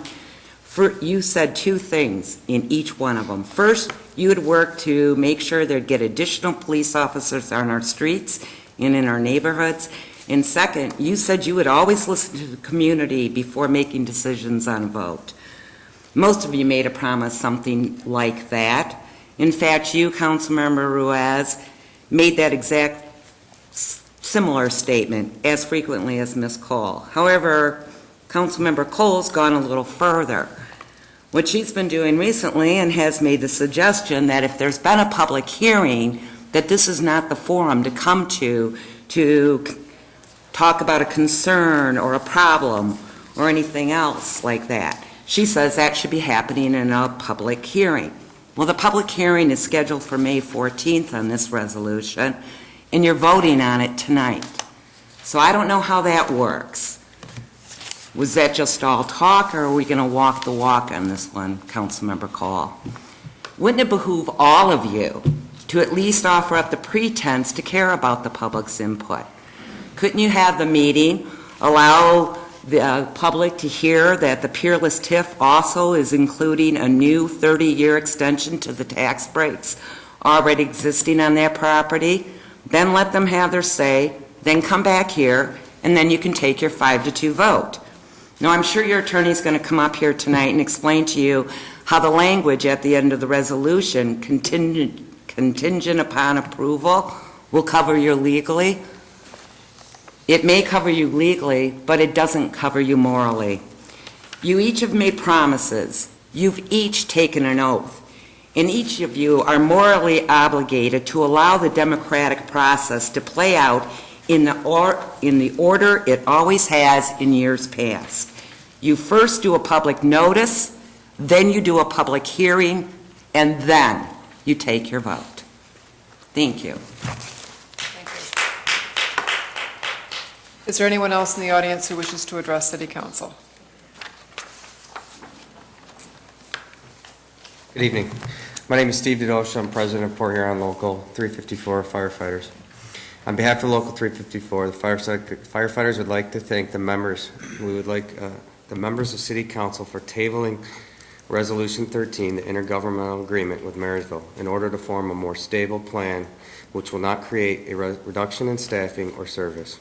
you said two things in each one of them. First, you would work to make sure there'd get additional police officers on our streets and in our neighborhoods. And second, you said you would always listen to the community before making decisions on a vote. Most of you made a promise something like that. In fact, you, Councilmember Ruiz, made that exact similar statement as frequently as Ms. Cole. However, Councilmember Cole's gone a little further. What she's been doing recently and has made the suggestion that if there's been a public hearing, that this is not the forum to come to talk about a concern or a problem or anything else like that. She says that should be happening in a public hearing. Well, the public hearing is scheduled for May 14th on this resolution, and you're voting on it tonight. So I don't know how that works. Was that just all talk, or are we going to walk the walk on this one, Councilmember Cole? Wouldn't it behoove all of you to at least offer up the pretense to care about the public's input? Couldn't you have the meeting, allow the public to hear that the Peerless TIF also is including a new 30-year extension to the tax breaks already existing on that property, then let them have their say, then come back here, and then you can take your 5-2 vote. Now, I'm sure your attorney's going to come up here tonight and explain to you how the language at the end of the resolution, contingent upon approval, will cover you legally. It may cover you legally, but it doesn't cover you morally. You each have made promises. You've each taken an oath. And each of you are morally obligated to allow the democratic process to play out in the order it always has in years past. You first do a public notice, then you do a public hearing, and then you take your vote. Thank you. Is there anyone else in the audience who wishes to address City Council? Good evening. My name is Steve DeDosha. I'm president of Port Huron Local 354 Firefighters. On behalf of Local 354, the firefighters would like to thank the members. We would like the members of City Council for tabling Resolution 13, the intergovernmental agreement with Marysville, in order to form a more stable plan which will not create a reduction in staffing or service.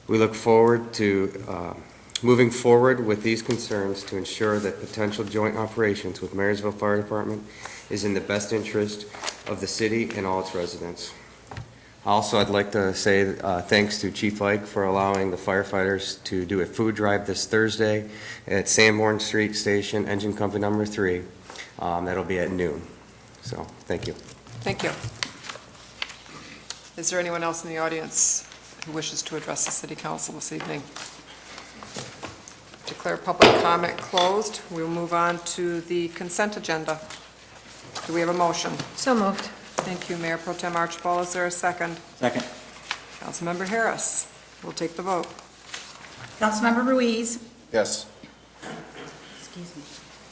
We look forward to moving forward with these concerns to ensure that potential joint operations with Marysville Fire Department is in the best interest of the city and all its residents. Also, I'd like to say thanks to Chief Ike for allowing the firefighters to do a food drive this Thursday at Sanborn Street Station, Engine Company number 3. That'll be at noon. So, thank you. Thank you. Is there anyone else in the audience who wishes to address the City Council this evening? Declare public comment closed. We will move on to the consent agenda. Do we have a motion? So moved. Thank you, Mayor Pro Tem Archibald. Is there a second? Second. Councilmember Harris. We'll take the vote. Councilmember Ruiz. Yes. Excuse me.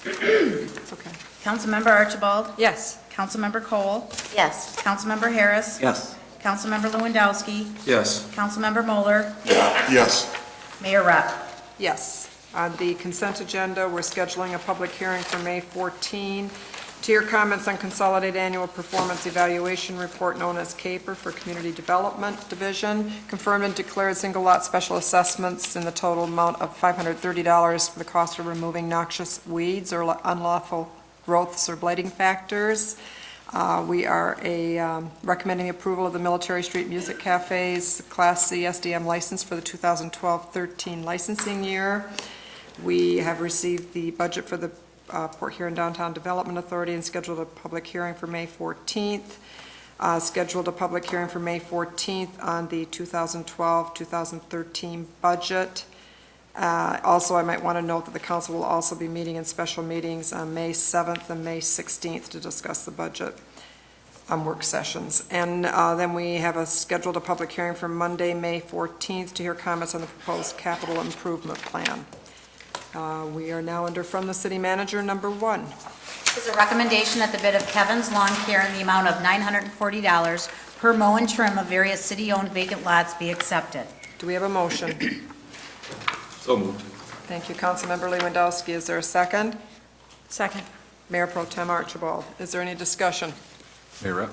It's okay. Councilmember Archibald. Yes. Councilmember Cole. Yes. Councilmember Harris. Yes. Councilmember Lewandowski. Yes. Councilmember Moeller. Yes. Mayor Rupp. Yes. On the consent agenda, we're scheduling a public hearing for May 14. To hear comments on Consolidated Annual Performance Evaluation Report known as CAPER for Community Development Division, confirm and declare single lot special assessments in the total amount of $530 for the cost of removing noxious weeds or unlawful growths or blighting factors. We are recommending approval of the Military Street Music Cafe's Class C SDM license for the 2012-13 licensing year. We have received the budget for the Port Huron Downtown Development Authority and scheduled a public hearing for May 14th. Scheduled a public hearing for May 14th on the 2012-2013 budget. Also, I might want to note that the council will also be meeting in special meetings on May 7th and May 16th to discuss the budget work sessions. And then we have scheduled a public hearing for Monday, May 14th to hear comments on the proposed capital improvement plan. We are now under from the city manager, number 1. Is a recommendation that the bid of Kevin's Lawn Care in the amount of $940 per mow and trim of various city-owned vacant lots be accepted. Do we have a motion? So moved. Thank you, Councilmember Lewandowski. Is there a second? Second. Mayor Pro Tem Archibald. Is there any discussion? Mayor Rep?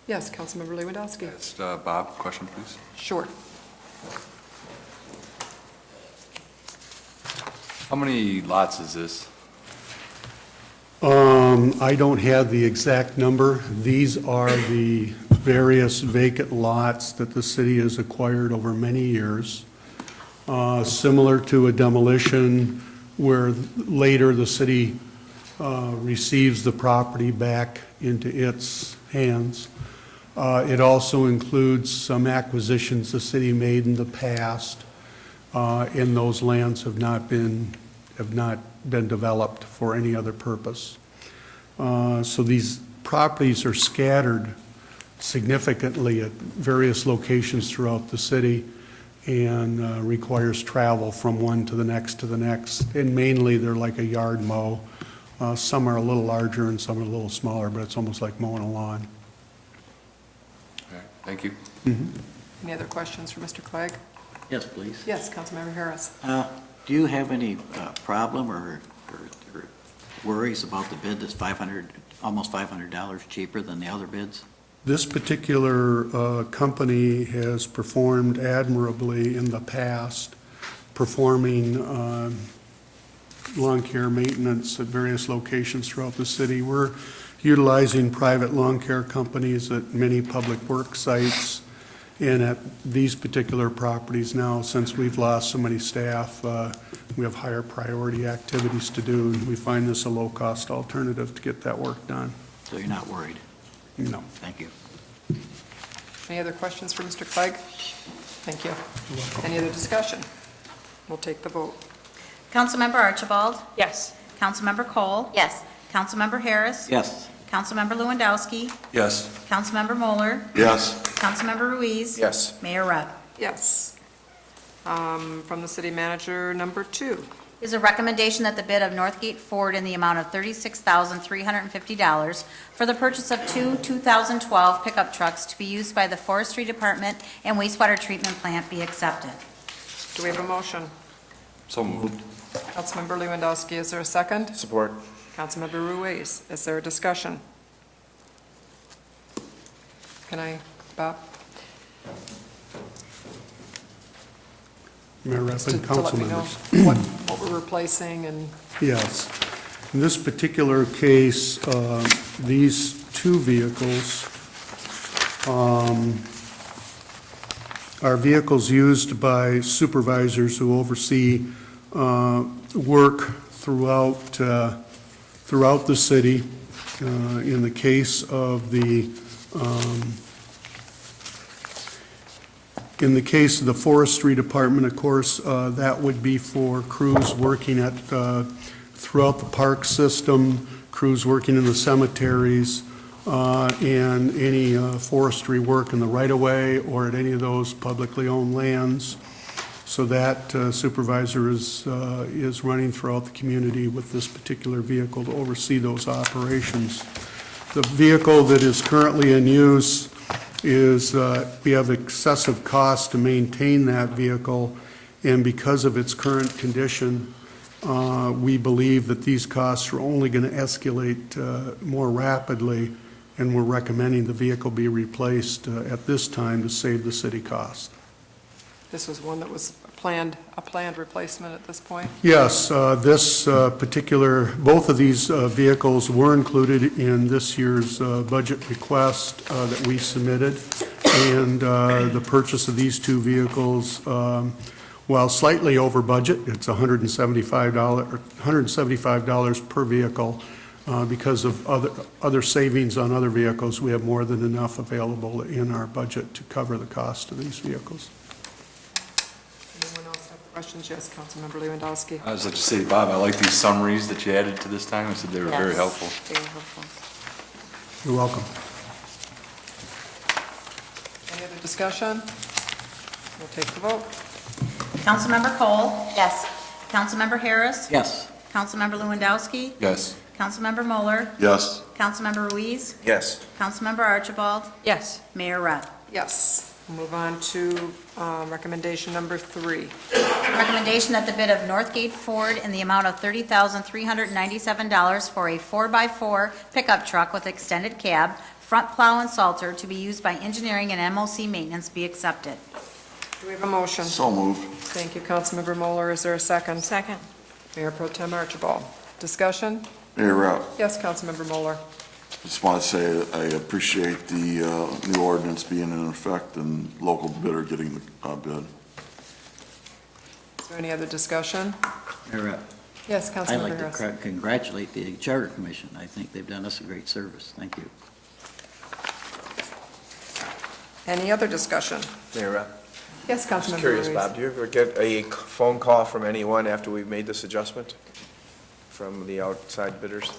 Yes, Councilmember Lewandowski. Yes, Bob, question, please. Sure. How many lots is this? I don't have the exact number. These are the various vacant lots that the city has acquired over many years. Similar to a demolition where later the city receives the property back into its hands. It also includes some acquisitions the city made in the past, and those lands have not been developed for any other purpose. So these properties are scattered significantly at various locations throughout the city and requires travel from one to the next. And mainly they're like a yard mow. Some are a little larger and some are a little smaller, but it's almost like mowing a lawn. Okay, thank you. Any other questions for Mr. Clegg? Yes, please. Yes, Councilmember Harris. Do you have any problem or worries about the bid that's almost $500 cheaper than the other bids? This particular company has performed admirably in the past, performing lawn care maintenance at various locations throughout the city. We're utilizing private lawn care companies at many public work sites and at these particular properties now. Since we've lost so many staff, we have higher priority activities to do, and we find this a low-cost alternative to get that work done. So you're not worried? No. Thank you. Any other questions for Mr. Clegg? Thank you. Any other discussion? We'll take the vote. Councilmember Archibald? Yes. Councilmember Cole? Yes. Councilmember Harris? Yes. Councilmember Lewandowski? Yes. Councilmember Moeller? Yes. Councilmember Ruiz? Yes. Mayor Rep. Yes. From the city manager, number 2. Is a recommendation that the bid of Northgate Ford in the amount of $36,350 for the purchase of 2 2012 pickup trucks to be used by the Forestry Department and wastewater treatment plant be accepted. Do we have a motion? So moved. Councilmember Lewandowski, is there a second? Support. Councilmember Ruiz, is there a discussion? Can I, Bob? Mayor Rep Just and to let me know council what we're replacing and, Yes. In this particular case, these 2 vehicles are vehicles used by supervisors who oversee work throughout the city. In the case of the Forestry Department, of course, that would be for crews working throughout the park system, crews working in the cemeteries, and any forestry work in the right-of-way or at any of those publicly owned lands. So that supervisor is running throughout the community with this particular vehicle to oversee those operations. The vehicle that is currently in use is, we have excessive cost to maintain that vehicle, and because of its current condition, we believe that these costs are only going to escalate more rapidly, and we're recommending the vehicle be replaced at this time to save the city cost. This was one that was a planned replacement at this point? Yes, this particular, both of these vehicles were included in this year's budget request that we submitted, and the purchase of these two vehicles, while slightly over budget, it's $175 per vehicle. Because of other savings on other vehicles, we have more than enough available in our budget to cover the cost of these vehicles. Anyone else have questions? Yes, Councilmember Lewandowski. I was like to say, Bob, I like these summaries that you added to this time. I said they were very helpful. Very helpful. You're welcome. Any other discussion? We'll take the vote. Councilmember Cole? Yes. Councilmember Harris? Yes. Councilmember Lewandowski? Yes. Councilmember Moeller? Yes. Councilmember Ruiz? Yes. Councilmember Archibald? Yes. Mayor Rep. Yes. We'll move on to recommendation number 3. Recommendation that the bid of Northgate Ford in the amount of $30,397 for a 4x4 pickup truck with extended cab, front plow and salter to be used by engineering and MOC maintenance be accepted. Do we have a motion? So moved. Thank you, Councilmember Moeller. Is there a second? Second. Mayor Pro Tem Archibald. Discussion? Mayor Rep, Yes, Councilmember Moeller. just want to say I appreciate the new ordinance being in effect and local bidder getting the bid. Is there any other discussion? Mayor Rep, Yes, I'd Councilmember like Harris. to congratulate the Charter Commission. I think they've done us a great service. Thank you. Any other discussion? Mayor Rep, Yes, Councilmember just curious, Ruiz. Bob, do you ever get a phone call from anyone after we've made this adjustment from the outside bidders?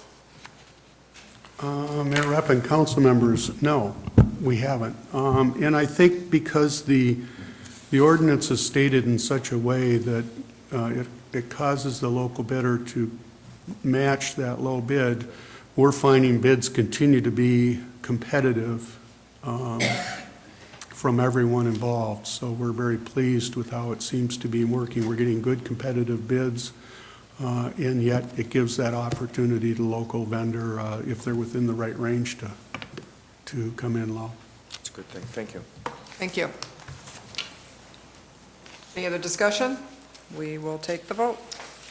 Mayor Rep and council members, no, we haven't. And I think because the ordinance is stated in such a way that it causes the local bidder to match that low bid, we're finding bids continue to be competitive from everyone involved. So we're very pleased with how it seems to be working. We're getting good competitive bids. And yet it gives that opportunity to local vendor, if they're within the right range, to come in low. That's a good thing, thank you. Thank you. Any other discussion? We will take the vote.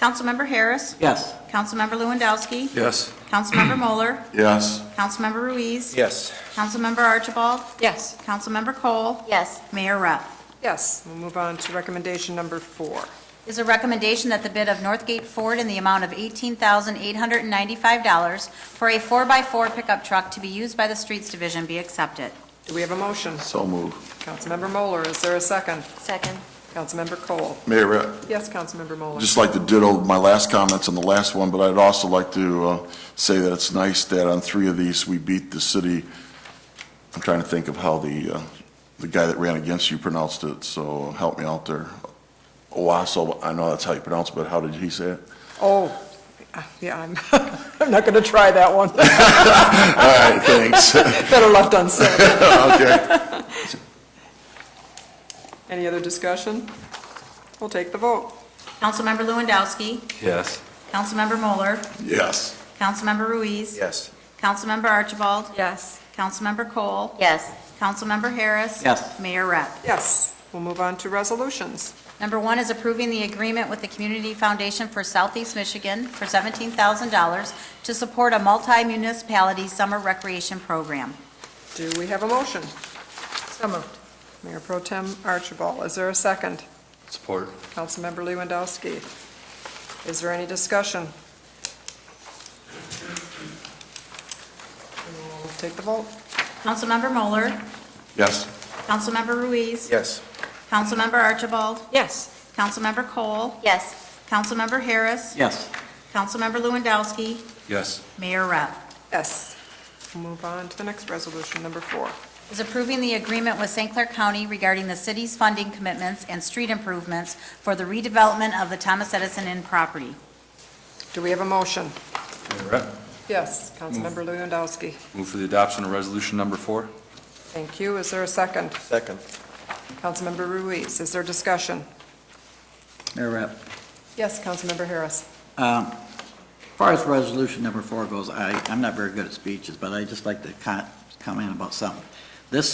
Councilmember Harris? Yes. Councilmember Lewandowski? Yes. Councilmember Moeller? Yes. Councilmember Ruiz? Yes. Councilmember Archibald? Yes. Councilmember Cole? Yes. Mayor Rep. Yes, we'll move on to recommendation number 4. Is a recommendation that the bid of Northgate Ford in the amount of $18,895 for a 4x4 pickup truck to be used by the Streets Division be accepted. Do we have a motion? So moved. Councilmember Moeller, is there a second? Second. Councilmember Cole. Mayor Rep, Yes, Councilmember Moeller. just like to ditto my last comments on the last one, but I'd also like to say that it's nice that on 3 of these, we beat the city. I'm trying to think of how the guy that ran against you pronounced it, so help me out there. Owasso, I know that's how you pronounce it, but how did he say it? Oh, yeah, I'm not going to try that one. All right, thanks. Better left unsaid. Okay. Any other discussion? We'll take the vote. Councilmember Lewandowski? Yes. Councilmember Moeller? Yes. Councilmember Ruiz? Yes. Councilmember Archibald? Yes. Councilmember Cole? Yes. Councilmember Harris? Yes. Mayor Rep. Yes, we'll move on to resolutions. Number 1 is approving the agreement with the Community Foundation for Southeast Michigan for $17,000 to support a multi-municipality summer recreation program. Do we have a motion? So moved. Mayor Pro Tem Archibald, is there a second? Support. Councilmember Lewandowski. Is there any discussion? We'll take the vote. Councilmember Moeller? Yes. Councilmember Ruiz? Yes. Councilmember Archibald? Yes. Councilmember Cole? Yes. Councilmember Harris? Yes. Councilmember Lewandowski? Yes. Mayor Rep. Yes. We'll move on to the next resolution, number 4. Is approving the agreement with St. Clair County regarding the city's funding commitments and street improvements for the redevelopment of the Thomas Edison Inn property. Do we have a motion? Mayor Rep, Yes, Councilmember Lewandowski. move for the adoption of resolution number 4. Thank you. Is there a second? Second. Councilmember Ruiz, is there discussion? Mayor Rep, Yes, Councilmember Harris. as far as resolution number 4 goes, I'm not very good at speeches, but I just like to comment about something. This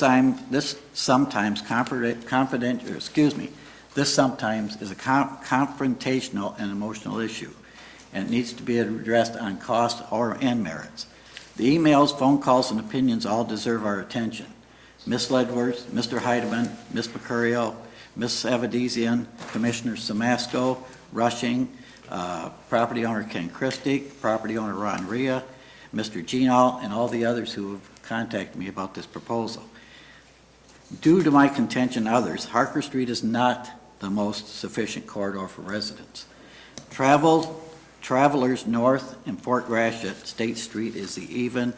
sometimes confidential, This sometimes is a confrontational and emotional issue, and it needs to be addressed on cost and merits. The emails, phone calls, and opinions all deserve our attention. Ms. Ledworth, Mr. Heidemann, Ms. Mercurio, Ms. Avedisian, Commissioner Samasco, Rushing, property owner Ken Christie, property owner Ron Rhea, Mr. Genal, and all the others who have contacted me about this proposal. Due to my contention and others, Harker Street is not the most sufficient corridor for residents. Travelers north in Fort Gratiot, State Street is even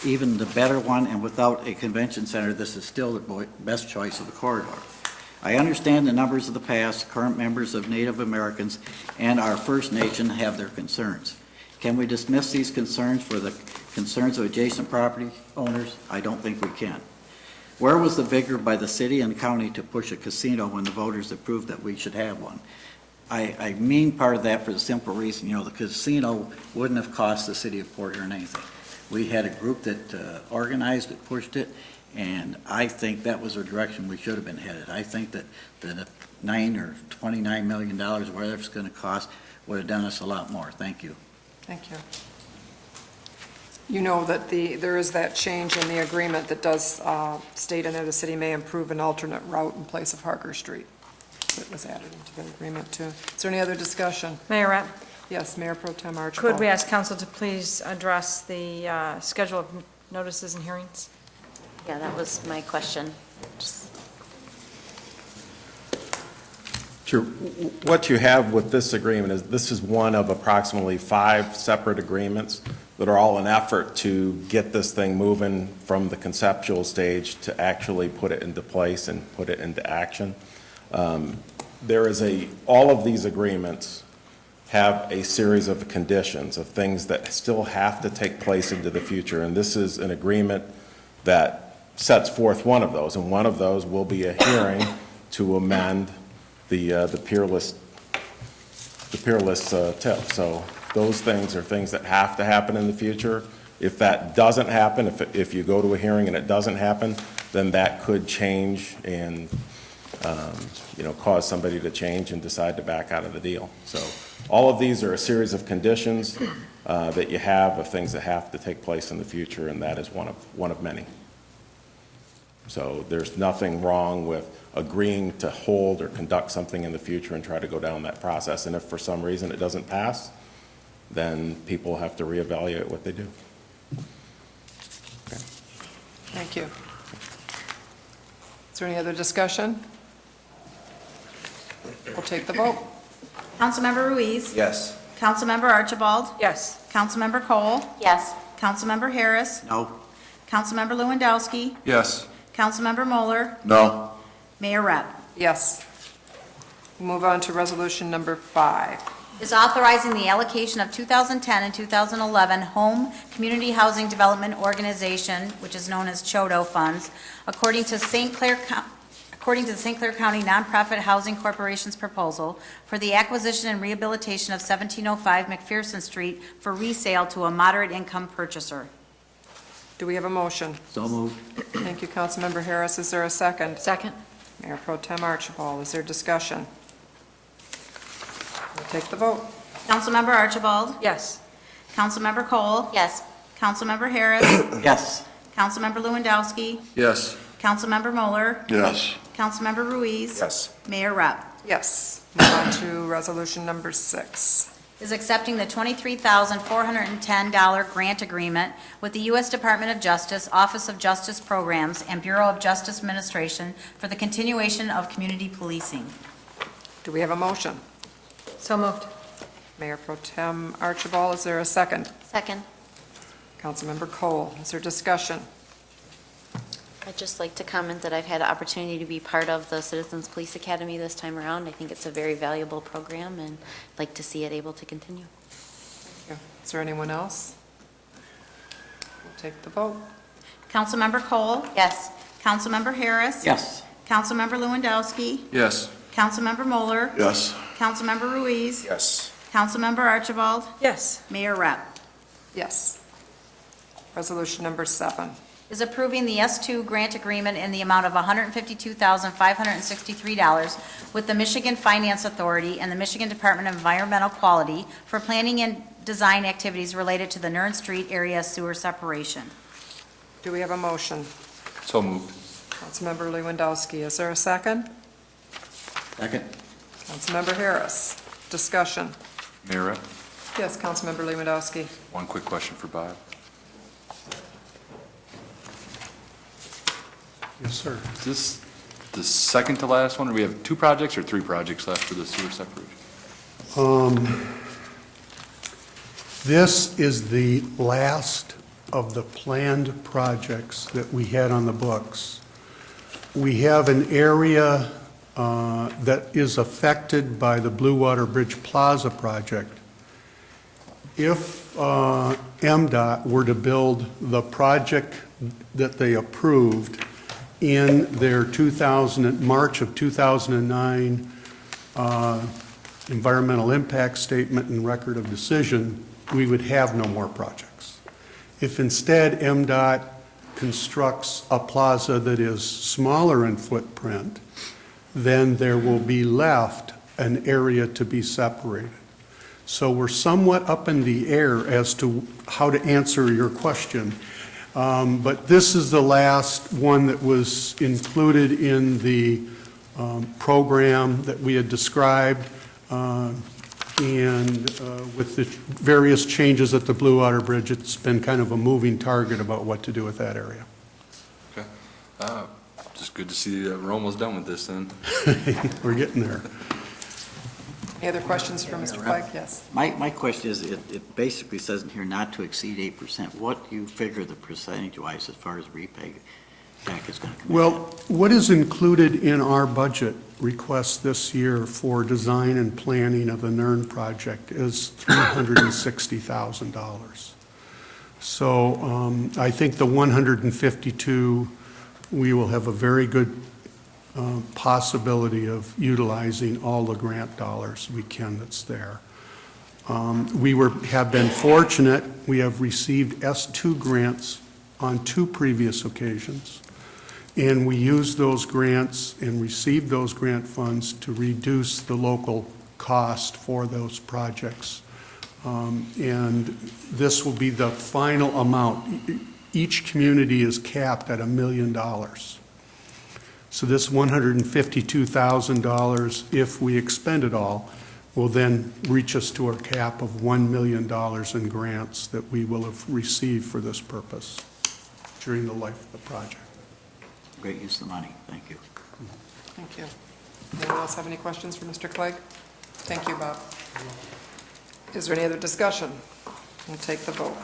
the better one, and without a convention center, this is still the best choice of the corridor. I understand the numbers of the past, current members of Native Americans, and our First Nation have their concerns. Can we dismiss these concerns for the concerns of adjacent property owners? I don't think we can. Where was the vigor by the city and county to push a casino when the voters approved that we should have one? I mean part of that for the simple reason, the casino wouldn't have cost the city of Port Huron anything. We had a group that organized it, pushed it, and I think that was the direction we should have been headed. I think that the $9 or $29 million, whatever it's going to cost, would have done us a lot more. Thank you. Thank you. You know that there is that change in the agreement that does state in there the city may improve an alternate route in place of Harker Street. That was added into the agreement too. Is there any other discussion? Mayor Rapp, Yes, Mayor Pro Tem Archibald. could we ask council to please address the schedule of notices and hearings? Yeah, that was my question. Sure. What you have with this agreement is this is one of approximately 5 separate agreements that are all an effort to get this thing moving from the conceptual stage to actually put it into place and put it into action. All of these agreements have a series of conditions of things that still have to take place into the future, and this is an agreement that sets forth one of those, and one of those will be a hearing to amend the peerless tip. So those things are things that have to happen in the future. If that doesn't happen, if you go to a hearing and it doesn't happen, then that could change and cause somebody to change and decide to back out of the deal. So all of these are a series of conditions that you have of things that have to take place in the future, and that is one of many. So there's nothing wrong with agreeing to hold or conduct something in the future and try to go down that process. And if for some reason it doesn't pass, then people have to reevaluate what they do. Okay. Thank you. Is there any other discussion? We'll take the vote. Councilmember Ruiz. Yes. Councilmember Archibald. Yes. Councilmember Cole. Yes. Councilmember Harris. No? Councilmember Lewandowski. Yes. Councilmember Moeller. No. Mayor Rapp. Yes. We'll move on to resolution number 5. Is authorizing the allocation of 2010 and 2011 Home Community Housing Development Organization, which is known as CHODO funds, according to the St. Clair County Nonprofit Housing Corporation's proposal for the acquisition and rehabilitation of 1705 McPherson Street for resale to a moderate income purchaser. Do we have a motion? So moved. Thank you, Councilmember Harris. Is there a second? Second. Mayor Pro Tem Archibald, is there discussion? We'll take the vote. Councilmember Archibald. Yes. Councilmember Cole. Yes. Councilmember Harris. Yes. Councilmember Lewandowski. Yes. Councilmember Moeller. Yes. Councilmember Ruiz. Yes. Mayor Rapp. Yes. Move on to resolution number 6. Is accepting the $23,410 grant agreement with the U.S. Department of Justice, Office of Justice Programs, and Bureau of Justice Administration for the continuation of community policing. Do we have a motion? So moved. Mayor Pro Tem Archibald, is there a second? Second. Councilmember Cole, is there discussion? I'd just like to comment that I've had the opportunity to be part of the Citizens Police Academy this time around. I think it's a very valuable program, and I'd like to see it able to continue. Thank you. Is there anyone else? We'll take the vote. Councilmember Cole. Yes. Councilmember Harris. Yes. Councilmember Lewandowski. Yes. Councilmember Moeller. Yes. Councilmember Ruiz. Yes. Councilmember Archibald. Yes. Mayor Rapp. Yes. Resolution number 7. is approving the S2 grant agreement in the amount of $152,563 with the Michigan Finance Authority and the Michigan Department of Environmental Quality for planning and design activities related to the Nern Street area sewer separation. Do we have a motion? So moved. Councilmember Lewandowski, is there a second? Second. Councilmember Harris. Discussion. Mayor, Yes, Councilmember Lewandowski. one quick question for Bob. Yes, sir. Is this the second to last one, or we have 2 projects or 3 projects left for the sewer separation? This is the last of the planned projects that we had on the books. We have an area that is affected by the Blue Water Bridge Plaza project. If MDOT were to build the project that they approved in their March of 2009 environmental impact statement and record of decision, we would have no more projects. If instead MDOT constructs a plaza that is smaller in footprint, then there will be left an area to be separated. So we're somewhat up in the air as to how to answer your question. But this is the last one that was included in the program that we had described, and with the various changes at the Blue Water Bridge, it's been kind of a moving target about what to do with that area. Okay. Just good to see that we're almost done with this then. We're getting there. Any other questions for Mr. Clegg? Yes. My question is, it basically says in here not to exceed 8%. What do you figure the percentage-wise as far as repay back is going to come in? Well, what is included in our budget request this year for design and planning of the Nern project is $360,000. So I think the 152, we will have a very good possibility of utilizing all the grant dollars we can that's there. We have been fortunate. We have received S2 grants on 2 previous occasions, and we used those grants and received those grant funds to reduce the local cost for those projects. And this will be the final amount. Each community is capped at $1 million. So this $152,000, if we expend it all, will then reach us to our cap of $1 million in grants that we will have received for this purpose during the life of the project. Great use of the money. Thank you. Thank you. Anyone else have any questions for Mr. Clegg? Thank you, Bob. Is there any other discussion? We'll take the vote.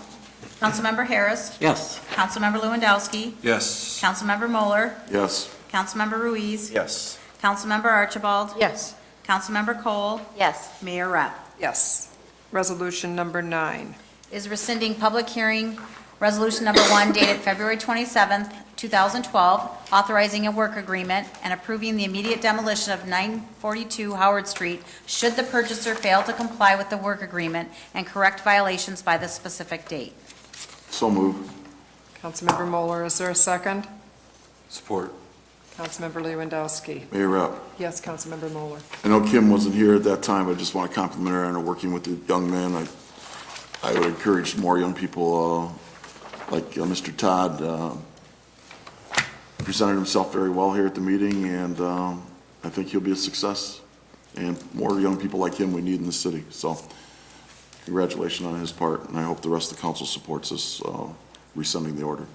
Councilmember Harris. Yes. Councilmember Lewandowski. Yes. Councilmember Moeller. Yes. Councilmember Ruiz. Yes. Councilmember Archibald. Yes. Councilmember Cole. Yes. Mayor Rep. Yes. Resolution number 9. Is rescinding public hearing, resolution number 1 dated February 27th, 2012, authorizing a work agreement and approving the immediate demolition of 942 Howard Street should the purchaser fail to comply with the work agreement and correct violations by the specific date. So moved. Councilmember Moeller, is there a second? Support. Councilmember Lewandowski. Mayor Rep, Yes, Councilmember Moeller. I know Kim wasn't here at that time, but I just want to compliment her on her working with the young man. I would encourage more young people, like Mr. Todd, presented himself very well here at the meeting, and I think he'll be a success. And more young people like him we need in the city. So congratulations on his part, and I hope the rest of the council supports us rescinding the order.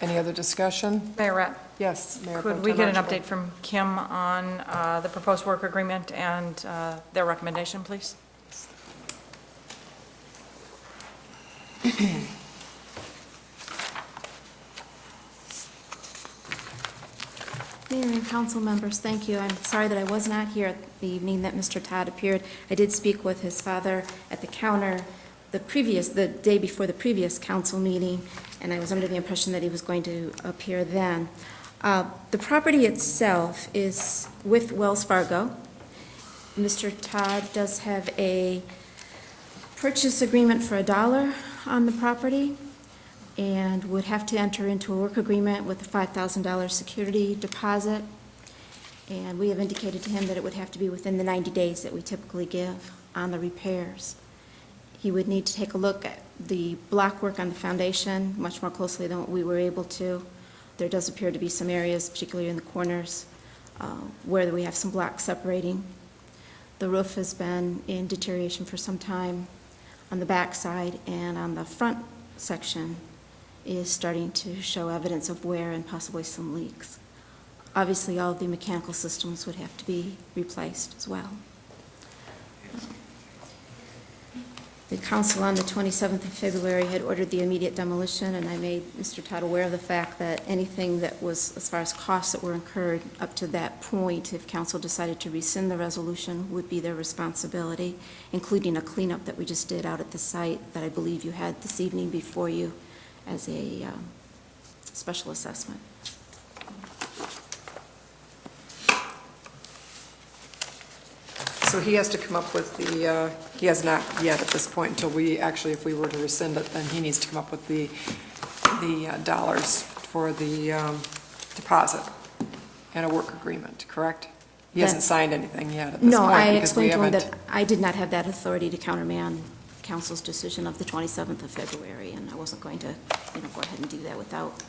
Any other discussion? Mayor Rep. Yes, Mayor Pro Could we Tem get an Archibald. update from Kim on the proposed work agreement and their recommendation, please? Mayor and council members, thank you. I'm sorry that I was not here at the evening that Mr. Todd appeared. I did speak with his father at the counter the day before the previous council meeting, and I was under the impression that he was going to appear then. The property itself is with Wells Fargo. Mr. Todd does have a purchase agreement for $1 on the property. and would have to enter into a work agreement with a $5,000 security deposit. And we have indicated to him that it would have to be within the 90 days that we typically give on the repairs. He would need to take a look at the block work on the foundation much more closely than what we were able to. There does appear to be some areas, particularly in the corners, where we have some blocks separating. The roof has been in deterioration for some time on the back side, and on the front section is starting to show evidence of wear and possibly some leaks. Obviously, all of the mechanical systems would have to be replaced as well. The council on the 27th of February had ordered the immediate demolition, and I made Mr. Todd aware of the fact that anything that was, as far as costs that were incurred up to that point, if council decided to rescind the resolution, would be their responsibility, including a cleanup that we just did out at the site that I believe you had this evening before you as a special assessment. So he has to come up with the, he has not yet at this point until we, actually, if we were to rescind it, then he needs to come up with the dollars for the deposit and a work agreement, correct? He hasn't signed anything yet at this point. No, I because we explained to him haven't- that I did not have that authority to countermand council's decision of the 27th of February, and I wasn't going to, go ahead and do that without.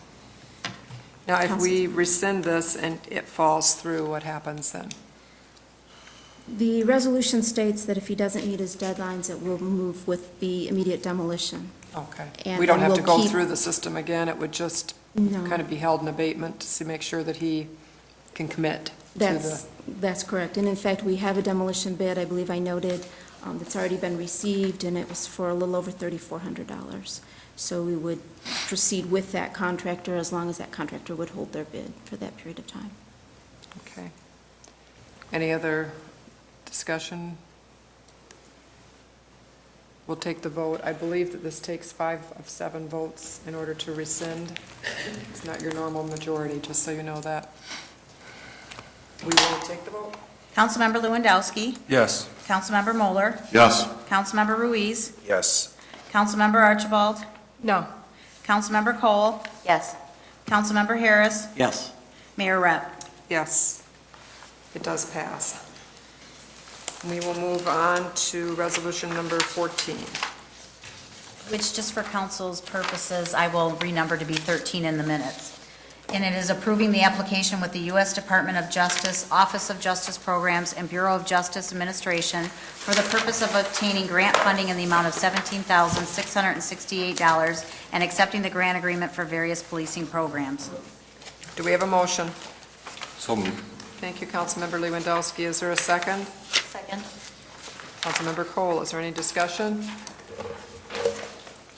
Now, if council's- we rescind this and it falls through, what happens then? The resolution states that if he doesn't meet his deadlines, it will move with the immediate demolition. Okay. And We don't then have to we'll go keep- through the system again, it would just No. kind of be held in abatement to make sure that he can commit to the... That's correct. And in fact, we have a demolition bid, I believe I noted, that's already been received, and it was for a little over $3,400. So we would proceed with that contractor as long as that contractor would hold their bid for that period of time. Okay. Any other discussion? We'll take the vote. I believe that this takes 5 of 7 votes in order to rescind. It's not your normal majority, just so you know that. We will take the vote. Councilmember Lewandowski. Yes. Councilmember Moeller. Yes. Councilmember Ruiz. Yes. Councilmember Archibald. No. Councilmember Cole. Yes. Councilmember Harris. Yes. Mayor Rep. Yes, it does pass. We will move on to resolution number 14. Which, just for council's purposes, I will renumber to be 13 in the minutes. And it is approving the application with the U.S. Department of Justice, Office of Justice Programs, and Bureau of Justice Administration for the purpose of obtaining grant funding in the amount of $17,668 and accepting the grant agreement for various policing programs. Do we have a motion? So moved. Thank you, Councilmember Lewandowski. Is there a second? Second. Councilmember Cole, is there any discussion?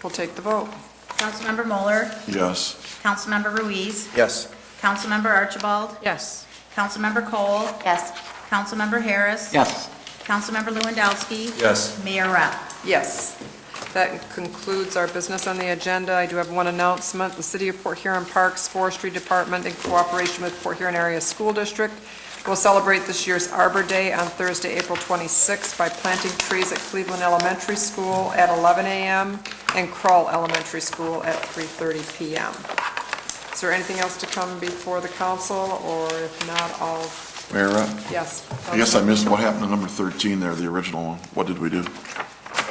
We'll take the vote. Councilmember Moeller. Yes. Councilmember Ruiz. Yes. Councilmember Archibald. Yes. Councilmember Cole. Yes. Councilmember Harris. Yes. Councilmember Lewandowski. Yes. Mayor Rep. Yes. That concludes our business on the agenda. I do have one announcement. The City of Port Huron Parks Forestry Department, in cooperation with Port Huron Area School District, will celebrate this year's Arbor Day on Thursday, April 26th by planting trees at Cleveland Elementary School at 11 a.m. and Krull Elementary School at 3:30 p.m. Is there anything else to come before the council, or if not, I'll... Mayor, Yes. I guess I missed what happened to number 13 there, the original one. What did we do?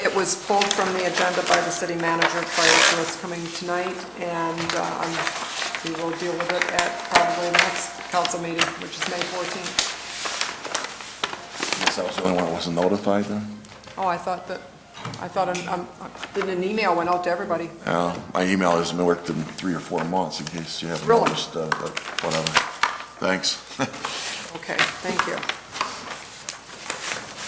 It was pulled from the agenda by the city manager prior to us coming tonight, and we will deal with it at probably the next council meeting, which is May 14th. I guess that was the only one that wasn't notified then? Oh, I thought an email went out to everybody. My email hasn't worked in 3 or 4 months, in case you haven't Really? noticed, but whatever. Thanks. Okay, thank you.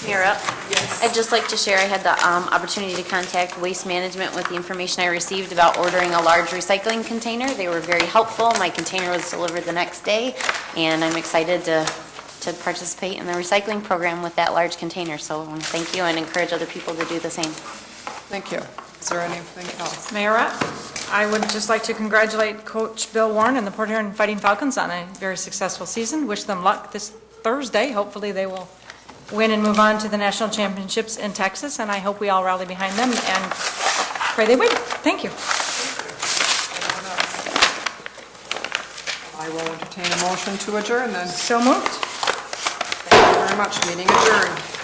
Mayor Rep. Yes. I'd just like to share, I had the opportunity to contact Waste Management with the information I received about ordering a large recycling container. They were very helpful. My container was delivered the next day, and I'm excited to participate in the recycling program with that large container. So thank you, and encourage other people to do the same. Thank you. Is there anything else? Mayor Rep, I would just like to congratulate Coach Bill Warren and the Port Huron Fighting Falcons on a very successful season. Wish them luck this Thursday. Hopefully they will win and move on to the national championships in Texas, and I hope we all rally behind them and pray they win. Thank you. does. I will entertain a motion to adjourn then. So moved. Thank you very much. Meeting adjourned.